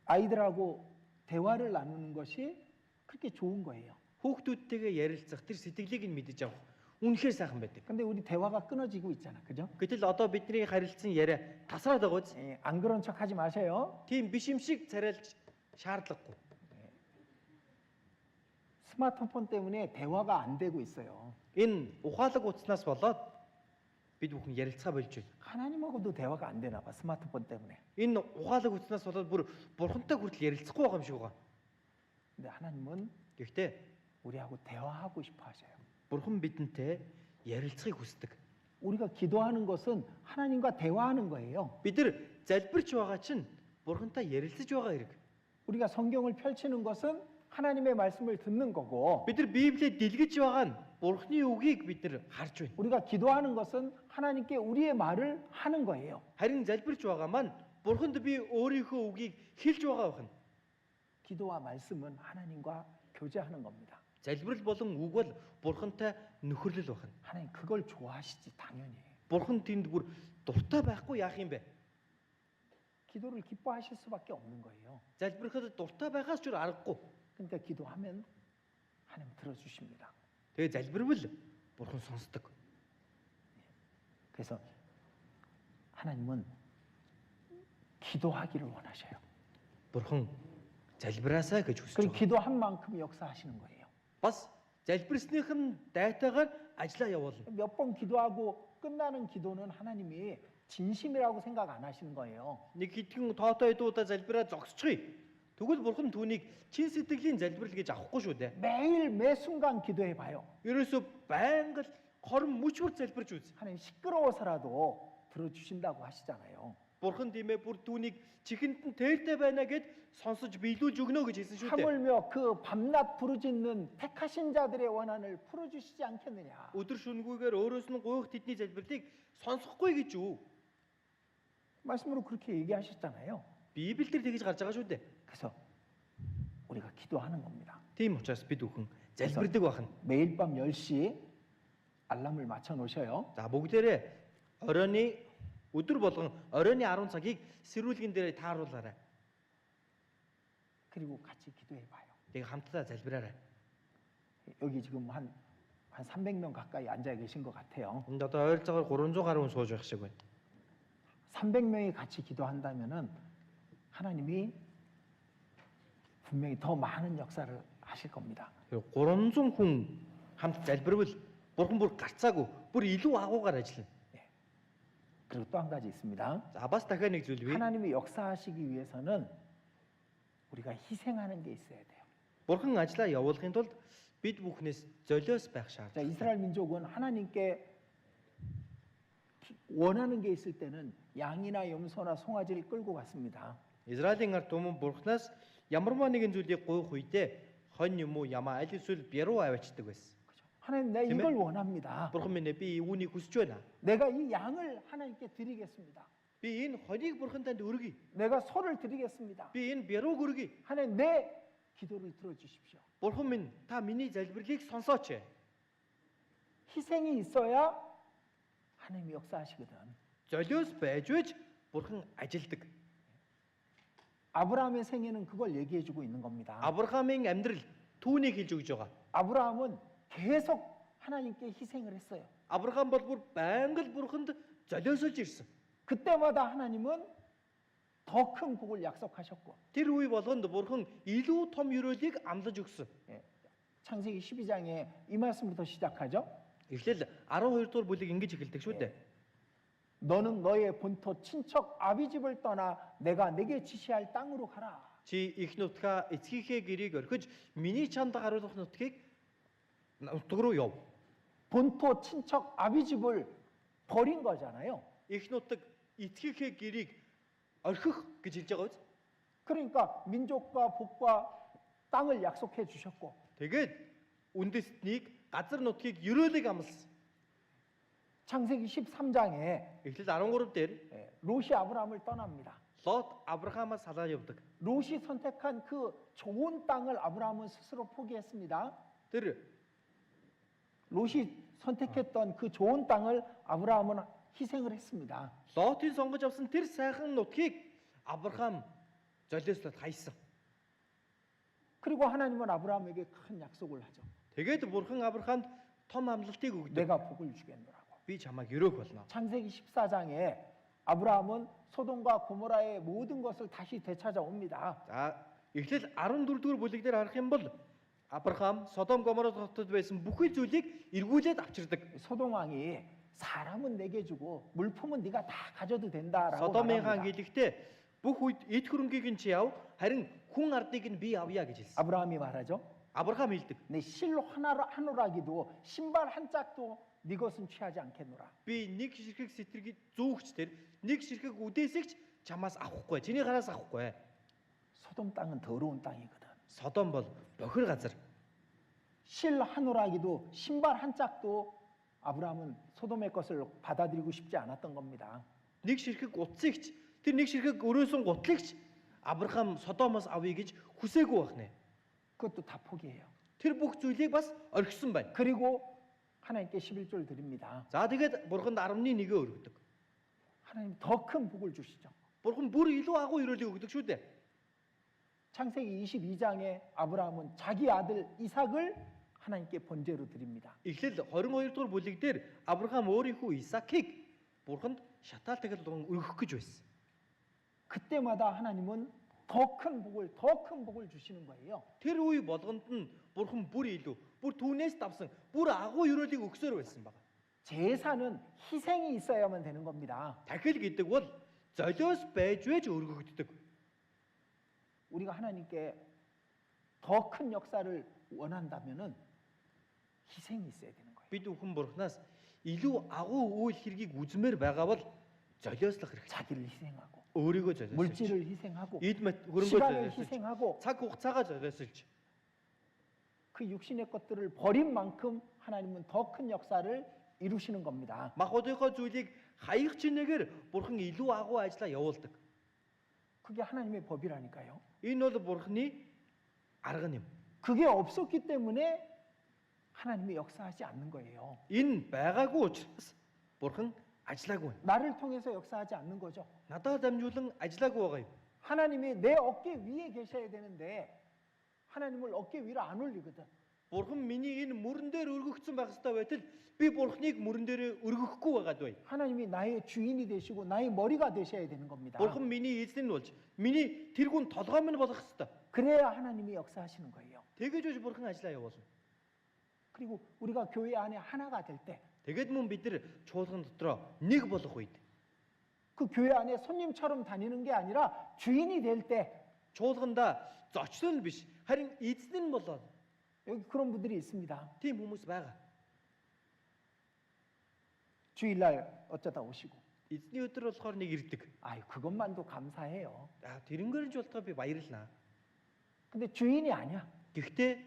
아이들하고 대화를 나누는 것이 그렇게 좋은 거예요. Хүүхдүүдтэйгээ ярилцах тэр сэтгэлийг нь мэдэж авах үнэхээр сайхан байдаг. 근데 우리 대화가 끊어지고 있잖아. 그죠? Гэтэл одоо бидний харилцсан яриа тасраад байгаа үз. 안 그런 척 하지 마세요. Тийм биш юм шиг царайлж шаардлагагүй. 스마트폰 때문에 대화가 안 되고 있어요. Энэ ухаалаг утаснаас болоод бид бүхэн ярилцгаа болж байна. 하나님하고도 대화가 안 되나 봐. 스마트폰 때문에. Энэ ухаалаг утаснаас болоод бүр бурхантай хүртэл ярилцахгүй байгаа юм шиг байгаа. 근데 하나님은 Гэхдээ 우리하고 대화하고 싶어 하셔요. бурхан бидэнтэй ярилцахыг хүсдэг. 우리가 기도하는 것은 하나님과 대화하는 거예요. Бид нар залбирч байгаа чинь бурхантай ярилцаж байгаа хэрэг. 우리가 성경을 펼치는 것은 하나님의 말씀을 듣는 거고, Бид нар Библийг дэлгэж байгаа нь бурхны үгийг бид нар харж байна. 우리가 기도하는 것은 하나님께 우리의 말을 하는 거예요. Харин залбирч байгаа маань бурханд би өөрийнхөө үгийг хэлж байгаа байна. 기도와 말씀은 하나님과 교제하는 겁니다. Залбирал болон үг бол бурхантай нөхөрлөл байна. 하나님 그걸 좋아하시지 당연히. Бурхан тэнд бүр дуртай байхгүй яах юм бэ? 기도를 기뻐하실 수밖에 없는 거예요. Залбирахад дуртай байгаас ч аргагүй. 그러니까 기도하면 하나님 들어주십니다. Тэгээ залбирвал бурхан сонсдог. 그래서 하나님은 기도하기를 원하셔요. Бурхан залбираасаа гэж хүсэж 그리고 байгаа. 기도한 만큼 역사하시는 거예요. Бас залбирсных нь дайтайгаар ажиллаа явуулна. 몇 번 기도하고 끝나는 기도는 하나님이 진심이라고 생각 안 하시는 거예요. Нэг хэдхэн тоотой эдуудаа залбираа зогсчихъя. Тэгвэл бурхан түүнийг чин сэтгэлийн залбирал гэж авахгүй шүү дээ. 매일 매 순간 기도해 봐요. Ерөөсөө байнга л хорон мөчвөр залбирч үз. 하나님 시끄러워서라도 들어주신다고 하시잖아요. Бурхан тийм ээ бүр түүнийг чихэнд нь тээртэй байна гэд сонсож биелүүлж өгнө гэж хэлсэн шүү дээ. 하물며 그 밤낮 부르짖는 택하신 자들의 원한을 풀어주시지 않겠느냐. Өдөр шөнөгүйгээр өөрөөс нь гуйх тэдний залбирлыг сонсохгүй гэж юу? 말씀으로 그렇게 얘기하셨잖아요. Библиэлд тэгж гарч байгаа шүү дээ. 그래서 우리가 기도하는 겁니다. Тийм учраас бид бүхэн залбирдаг байх нь. 매일 밤 10시 알람을 맞춰 놓으셔요. За бүгдээрээ өдөр болгон оройн 10 цагийг сэрүүлгэн дээр тааруулаарай. 그리고 같이 기도해 봐요. Тэгээ хамтдаа залбираарай. 여기 지금 한 300명 가까이 앉아 계신 것 같아요. Энд одоо ойролцоогоор 300 гаруй хүн сууж байх шиг байна. 300명이 같이 기도한다면은 하나님이 분명히 더 많은 역사를 하실 겁니다. 300 хүн хамт залбирвал бурхан бүр гарцаагүй бүр илүү агуугаар ажиллана. 그리고 또 한 가지 있습니다. За бас дахиад нэг зүйл бий. 하나님이 역사하시기 위해서는 우리가 희생하는 게 있어야 돼요. Бурхан ажлаа явуулахын тулд бид бүхнээс золиос байх 자, шаардлагатай. 이스라엘 민족은 하나님께 원하는 게 있을 때는 양이나 염소나 송아지를 끌고 갔습니다. Израилийн ард түмэн бурхнаас ямарваа нэгэн зүйлийг гуйх үедээ хонь юм уу ямаа аль эсвэл бяруу аваачдаг байсан. 하나님, 내가 이걸 원합니다. Бурхан минь би үүнийг хүсэж байна. 내가 이 양을 하나님께 드리겠습니다. Би энэ хоньыг бурхан танд өргөе. 내가 소를 드리겠습니다. Би энэ бярууг өргөе. 하나님, 내 기도를 들어주십시오. Бурхан минь та миний залбирлыг сонсооч. 희생이 있어야 하나님이 역사하시거든. Золиос байж байж бурхан ажилдаг. 아브라함의 생애는 그걸 얘기해주고 있는 겁니다. Авраамийн амьдрал түүнийг хэлж өгж байгаа. 아브라함은 계속 하나님께 희생을 했어요. Авраам бол бүр байнга л бурханд золиосолж ирсэн. 그때마다 하나님은 더 큰 복을 약속하셨고, Тэр үе болгонд бурхан илүү том ёроолыг амлаж өгсөн. 창세기 12장에 이 말씀부터 시작하죠. Эхлээл 12 дугаар бүлэг ингэж эхэлдэг шүү дээ. 너는 너의 본토 친척 아비집을 떠나 내가 내게 지시할 땅으로 가라. Чи их нутгаа эцгийнхээ гэрийг орхиж миний чамд харуулах нутгийг нутг руу яв. 본토 친척 아비집을 버린 거잖아요. Их нутаг эцгийнхээ гэрийг орхих гэж хэлж байгаа биз? 그러니까 민족과 복과 땅을 약속해 주셨고, Тэгээд үндэстнийг газар нутгийг ёроолыг амласан. 창세기 13장에 Эхлэл 13 дээр 롯이 아브라함을 떠납니다. Лот Авраамаас салаа явдаг. 롯이 선택한 그 좋은 땅을 아브라함은 스스로 포기했습니다. Тэр 롯이 선택했던 그 좋은 땅을 아브라함은 희생을 했습니다. Лотын сонгож авсан тэр сайхан нутгийг Авраам золиослоод хайсан. 그리고 하나님은 아브라함에게 큰 약속을 하죠. Тэгээд бурхан Авраамд том амлалтыг өгдөг. 내가 복을 주겠노라고. Би чамайг өрөөх болно. 창세기 14장에 아브라함은 소돔과 고모라의 모든 것을 다시 되찾아옵니다. За эхлэл 14 дугаар бүлэг дээр харах юм бол Авраам Содом Гомора хотод байсан бүхэл зүйлийг эргүүлээд авчирдаг. 소돔 왕이 사람은 내게 주고 물품은 네가 다 가져도 된다라고 Содомын хаан 말합니다. хэлэхдээ бүх үед эд хөрөнгийг нь чи яв, харин хүн ардыг нь би авъя гэж хэлсэн. 아브라함이 말하죠. Авраам хэлдэг. 내 실로 한 오라기도 신발 한 짝도 네 것은 취하지 않겠노라. Би нэг ширхэг сэтэргийг зүүгч тэр нэг ширхэг үдээсэгч чамаас авахгүй. Чиний гараас авахгүй. 소돔 땅은 더러운 땅이거든. Содом бол бохир газар. 실 한 오라기도 신발 한 짝도 아브라함은 소돔의 것을 받아들이고 싶지 않았던 겁니다. Нэг ширхэг утсагч тэр нэг ширхэг өрөөсөн гутлагч Авраам Содомоос авъя гэж хүсээгүй байна. 그것도 다 포기해요. Тэр бүх зүйлийг бас орхисон байна. 그리고 하나님께 11조를 드립니다. За тэгээд бурханд 11-гээ өргөдөг. 하나님 더 큰 복을 주시죠. Бурхан бүр илүү агуу ёроолыг өгдөг шүү дээ. 창세기 22장에 아브라함은 자기 아들 이삭을 하나님께 번제로 드립니다. Эхлэл 22 дугаар бүлэг дээр Авраам өөрийнхөө Исаакийг бурханд шатаалтайгаар өргөх гэж байсан. 그때마다 하나님은 더 큰 복을 주시는 거예요. Тэр үе болгонд нь бурхан бүр илүү, бүр түүнээс давсан, бүр агуу ёроолыг өгсөөр байсан байна. 제사는 희생이 있어야만 되는 겁니다. Дахил гэдэг бол золиос байж өргөгддөг. 우리가 하나님께 더 큰 역사를 원한다면은 희생이 있어야 되는 거예요. Бид бүхэн бурханаас илүү агуу үйл хэргийг үзмээр байгаа бол золиослох хэрэгтэй. 자기를 희생하고 Өөрийгөө золиослож, 물질을 희생하고 эд мэт хөрөнгөө 시간을 золиослож, 희생하고 цаг хугацаагаа золиослож, 그 육신의 것들을 버린 만큼 하나님은 더 큰 역사를 이루시는 겁니다. мах одынхоо зүйлийг хаях чинээгээр бурхан илүү агуу ажиллаа явуулдаг. 그게 하나님의 법이라니까요. Энэ бол бурханы арга нь юм. 그게 없었기 때문에 하나님이 역사하지 않는 거예요. Энэ байгаагүй учраас Бурхан ажиллаагүй. 나를 통해서 역사하지 않는 거죠. Надад дамжуулан ажиллаагүй байгаа юм. 하나님이 내 어깨 위에 계셔야 되는데 하나님을 어깨 위로 안 올리거든. Бурхан миний энэ мөрөн дээр өргөгдсөн байх ёстой байтал би Бурханыг мөрөн дээр өргөхгүй байгаад бай. 하나님이 나의 주인이 되시고 나의 머리가 되셔야 되는 겁니다. Бурхан миний эзэн нь болж миний тэргүүн толгой минь болох ёстой. 그래야 하나님이 역사하시는 거예요. Тэгэж үж Бурхан ажиллаа явуулна. 그리고 우리가 교회 안에 하나가 될 때 그 Тэгэд мөн бид нар чуулган дотроо нэг болох үед 교회 안에 손님처럼 다니는 게 아니라 주인이 될 때 чуулганда зочлон биш харин эзэн нь болоод 여기 그런 분들이 있습니다. тийм хүмүүс байгаа. 주일날 어쩌다 오시고 Эзний өдөр болохоор нэг ирдэг. 아유 그것만도 감사해요. Тэрнгээр ч болтоо би баярлнаа. 근데 주인이 아니야. Гэхдээ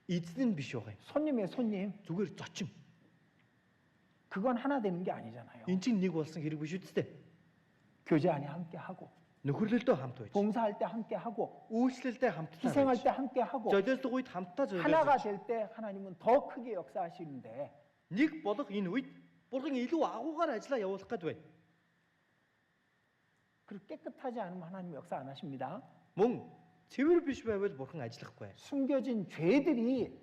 эзэн нь биш байгаа юм. 손님의 손님. Зүгээр зочин. 그건 하나 되는 게 아니잖아요. Энд чинь нэг болсон хэрэг биш үсттэй. 교제 안에 함께 하고 Нөхөрлөлдөө хамт байж. 봉사할 때 함께 하고 Үйлчлэлдээ хамтдаа. 희생할 때 함께 하고 Золиослох үед хамтдаа 하나가 золиослож. 될 때 하나님은 더 크게 역사하시는데 Нэг болох энэ үед Бурхан илүү агуугаар ажиллаа явуулах гээд байна. 그렇게 깨끗하지 않으면 하나님 역사 안 하십니다. Мөн цэвэр биш байвал Бурхан ажиллахгүй. 숨겨진 죄들이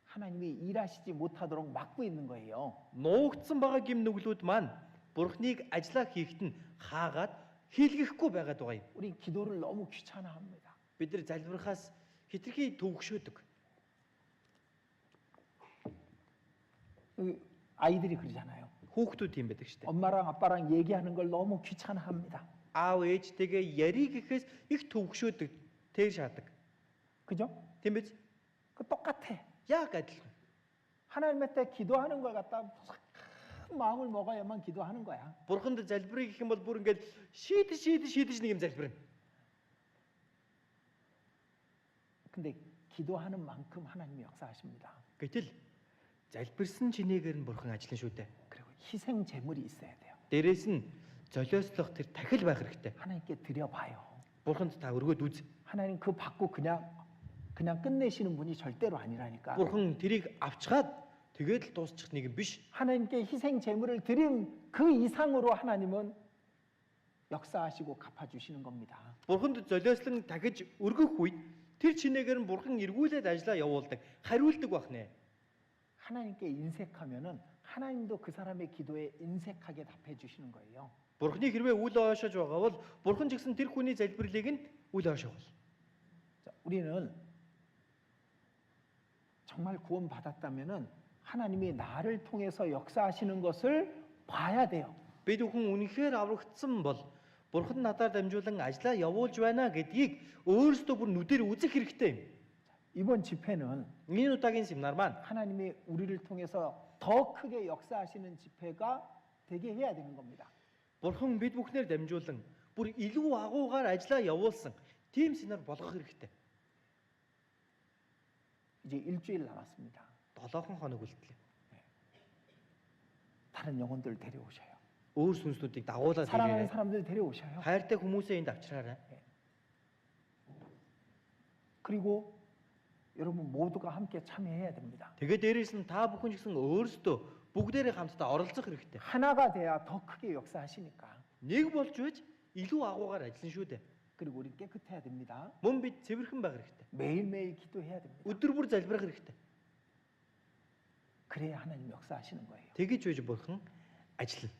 하나님이 일하시지 못하도록 막고 있는 거예요. Нуугдсан байгаа гим нүглүүд маань Бурханыг ажиллаа хийхэд нь хаагаад хийлгэхгүй байгаад байгаа юм. 우리 기도를 너무 귀찮아합니다. Бид нар залбирахаас хитрхи төвөгшөөдөг. 아이들이 그러잖아요. Хүүхдүүд тийм байдаг шүү дээ. 엄마랑 아빠랑 얘기하는 걸 너무 귀찮아합니다. Аав ээжтэйгээ ярих гэхээс их төвөгшөөдөг. Тэг шаадаг. 그죠? Тийм биз? 그 똑같아. Яг адилхан. 하나님의 때 기도하는 걸 갖다 큰 마음을 먹어야만 기도하는 거야. Бурханд залбирыг гэх юм бол бүр ингээд шийдэж нэг юм залбирна. 근데 기도하는 만큼 하나님이 역사하십니다. Гэтэл залбирсан чинээгээр нь Бурхан ажиллана шүү дээ. 그리고 희생 제물이 있어야 돼요. Дээрээс нь золиослох тэр тахил байх хэрэгтэй. 하나님께 드려봐요. Бурханд та өргөөд үз. 하나님 그 받고 그냥 끝내시는 분이 절대로 아니라니까. Бурхан тэрийг авчгаад тэгээд л дуусчих нэг юм биш. 하나님께 희생 제물을 드린 그 이상으로 하나님은 역사하시고 갚아주시는 겁니다. Бурханд золиослон дахиж өргөх үед тэр чинээгээр нь Бурхан эргүүлээд ажиллаа явуулдаг, хариулдаг байх нэ. 하나님께 인색하면은 하나님도 그 사람의 기도에 인색하게 답해 주시는 거예요. Бурханы хэрвээ үл ойшож байгаа бол Бурхан ч гэсэн тэр хүний залбирлыг нь үл ойшоогол. 자, 우리는 정말 구원 받았다면은 하나님이 나를 통해서 역사하시는 것을 봐야 돼요. Бид бүхэн үнэхээр аврагдсан бол Бурхан надаар дамжуулан ажиллаа явуулж байна гэдгийг өөрсдөө бүр нүдээр үзэх хэрэгтэй юм. 이번 집회는 Энэ удаагийн семинар маань 하나님이 우리를 통해서 더 크게 역사하시는 집회가 되게 해야 되는 겁니다. Бурхан бид бүхнээр дамжуулан бүр илүү агуугаар ажиллаа явуулсан тийм семинар болгох хэрэгтэй. 이제 일주일 남았습니다. 7 хоног үлдлээ. 다른 영혼들 데려오셔요. Өөр сүнслүүдийг дагуулаад 사랑하는 ирээрэй. 사람들 데려오셔요. Хайртай хүмүүсээ энд авчраарай. 그리고 여러분 모두가 함께 참여해야 됩니다. Тэгээд дээрээс нь та бүхэн ч гэсэн өөрсдөө бүгдээрээ хамтдаа оролцох хэрэгтэй. 하나가 돼야 더 크게 역사하시니까. Нэг болж байж илүү агуугаар ажиллана шүү дээ. 그리고 우리 깨끗해야 됩니다. Мөн бид цэвэрхэн байх хэрэгтэй. 매일매일 기도해야 됩니다. Өдөр бүр залбирах хэрэгтэй. 그래야 하나님 역사하시는 거예요. Тэгэж байж Бурхан ажиллана.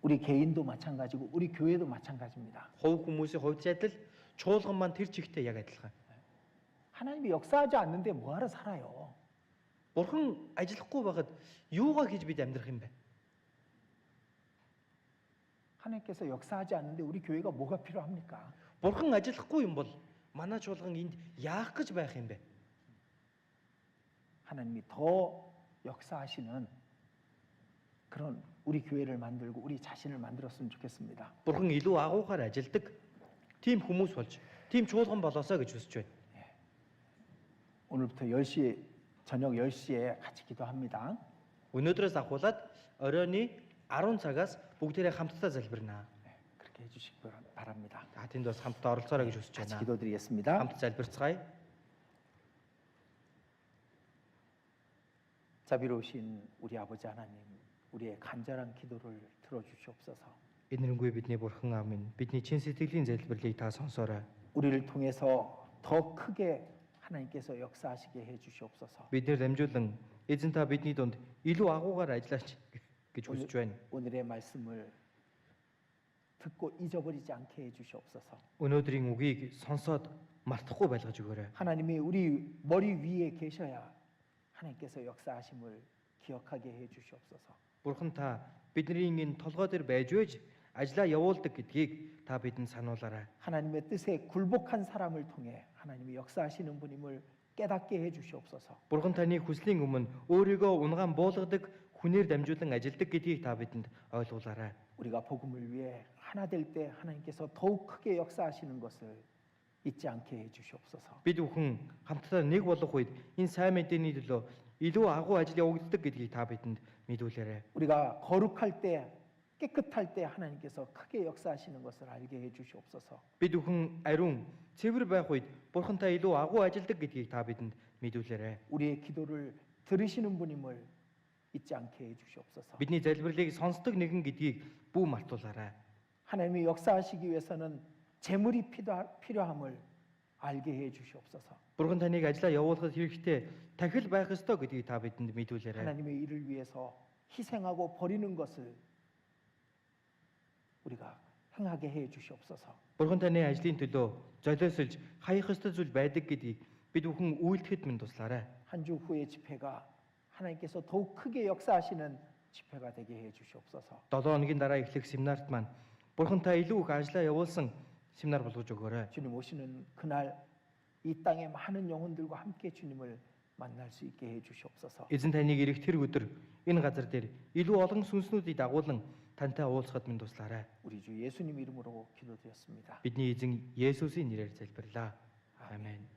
우리 개인도 마찬가지고 우리 교회도 마찬가지입니다. Хувь хүмүүсийн хувьд адил чуулган маань тэр чигтээ яг адилхан. 하나님이 역사하지 않는데 뭐하러 살아요? Бурхан ажиллахгүй байхад юугаар хийж бид амьдрах юм бэ? 하나님께서 역사하지 않는데 우리 교회가 뭐가 필요합니까? Бурхан ажиллахгүй юм бол манай чуулган энд яах гэж байх юм бэ? 하나님이 더 역사하시는 그런 우리 교회를 만들고 우리 자신을 만들었으면 좋겠습니다. Бурхан илүү агуугаар ажилдаг тийм хүмүүс болж, тийм чуулган болоосоо гэж хүсэж байна. 오늘부터 10시 저녁 10시에 같이 기도합니다. Өнөөдрөөс ахуулаад оройны 10 цагаас бүгдээрээ хамтдаа залбирнаа. 그렇게 해주시기 바랍니다. Тэнд бас хамтдаа оролцоорой гэж хүсэж 같이 байна. 기도드리겠습니다. Хамт залбирцгаая. 자비로우신 우리 아버지 하나님, 우리의 간절한 기도를 들어주시옵소서. Энэрэнгүй бидний бурхан аав минь, бидний чин сэтгэлийн залбирлыг та сонсоорой. 우리를 통해서 더 크게 하나님께서 역사하시게 해주시옵소서. Биднэр дамжуулан эзэн та бидний дунд илүү агуугаар ажиллаач гэж хүсэж байна. 오늘의 말씀을 듣고 잊어버리지 않게 해주시옵소서. Өнөөдрийн үгийг сонсоод мартахгүй байлгаж өгөөрэй. 하나님이 우리 머리 위에 계셔야 하나님께서 역사하심을 기억하게 해주시옵소서. Бурхан та бидний энэ толгой дээр байж байж ажиллаа явуулдаг гэдгийг та бидэнд сануулаарай. 하나님의 뜻에 굴복한 사람을 통해 하나님이 역사하시는 분임을 깨닫게 해주시옵소서. Бурхан таны хүслийн өмнө өөрийгөө унгаан буулгадаг хүнээр дамжуулан ажилдаг гэдгийг та бидэнд ойлгуулаарай. 우리가 복음을 위해 하나 될 때 하나님께서 더욱 크게 역사하시는 것을 잊지 않게 해주시옵소서. Бид бүхэн хамтдаа нэг болох үед энэ сайн мэдээний төлөө илүү агуу ажил явагддаг гэдгийг та бидэнд мэдүүлээрэй. 우리가 거룩할 때 깨끗할 때 하나님께서 크게 역사하시는 것을 알게 해주시옵소서. Бид бүхэн ариун цэвэр байх үед Бурхан та илүү агуу ажилдаг гэдгийг та бидэнд мэдүүлээрэй. 우리의 기도를 들으시는 분임을 잊지 않게 해주시옵소서. Бидний залбирлыг сонсдог нэгэн гэдгийг бүү мартуулаарай. 하나님이 역사하시기 위해서는 재물이 필요함을 알게 해주시옵소서. Бурхан таныг ажиллаа явуулахад хэрэгтэй тахил байх ёстой гэдгийг та бидэнд мэдүүлээрэй. 하나님의 일을 위해서 희생하고 버리는 것을 우리가 행하게 해주시옵소서. Бурхан таны ажлын төлөө золиослж хаях ёстой зүйл байдаг гэдгийг бид бүхэн үйлдэхэд минь туслаарай. 한 주 후의 집회가 하나님께서 더욱 크게 역사하시는 집회가 되게 해주시옵소서. 7 хоногийн дараа эхлэх семинарт маань Бурхан та илүү их ажиллаа явуулсан семинар болгож өгөөрэй. 주님 오시는 그날 이 땅의 많은 영혼들과 함께 주님을 만날 수 있게 해주시옵소서. Эзэн таныг ирэх тэр өдөр энэ газар дээр илүү олон сүнснүүдийг дагуулan тантай уулзахад минь туслаарай. 우리 주 예수님 이름으로 기도드렸습니다. Бидний эзэн Есүсийн нэрээр залбирлаа. Амен.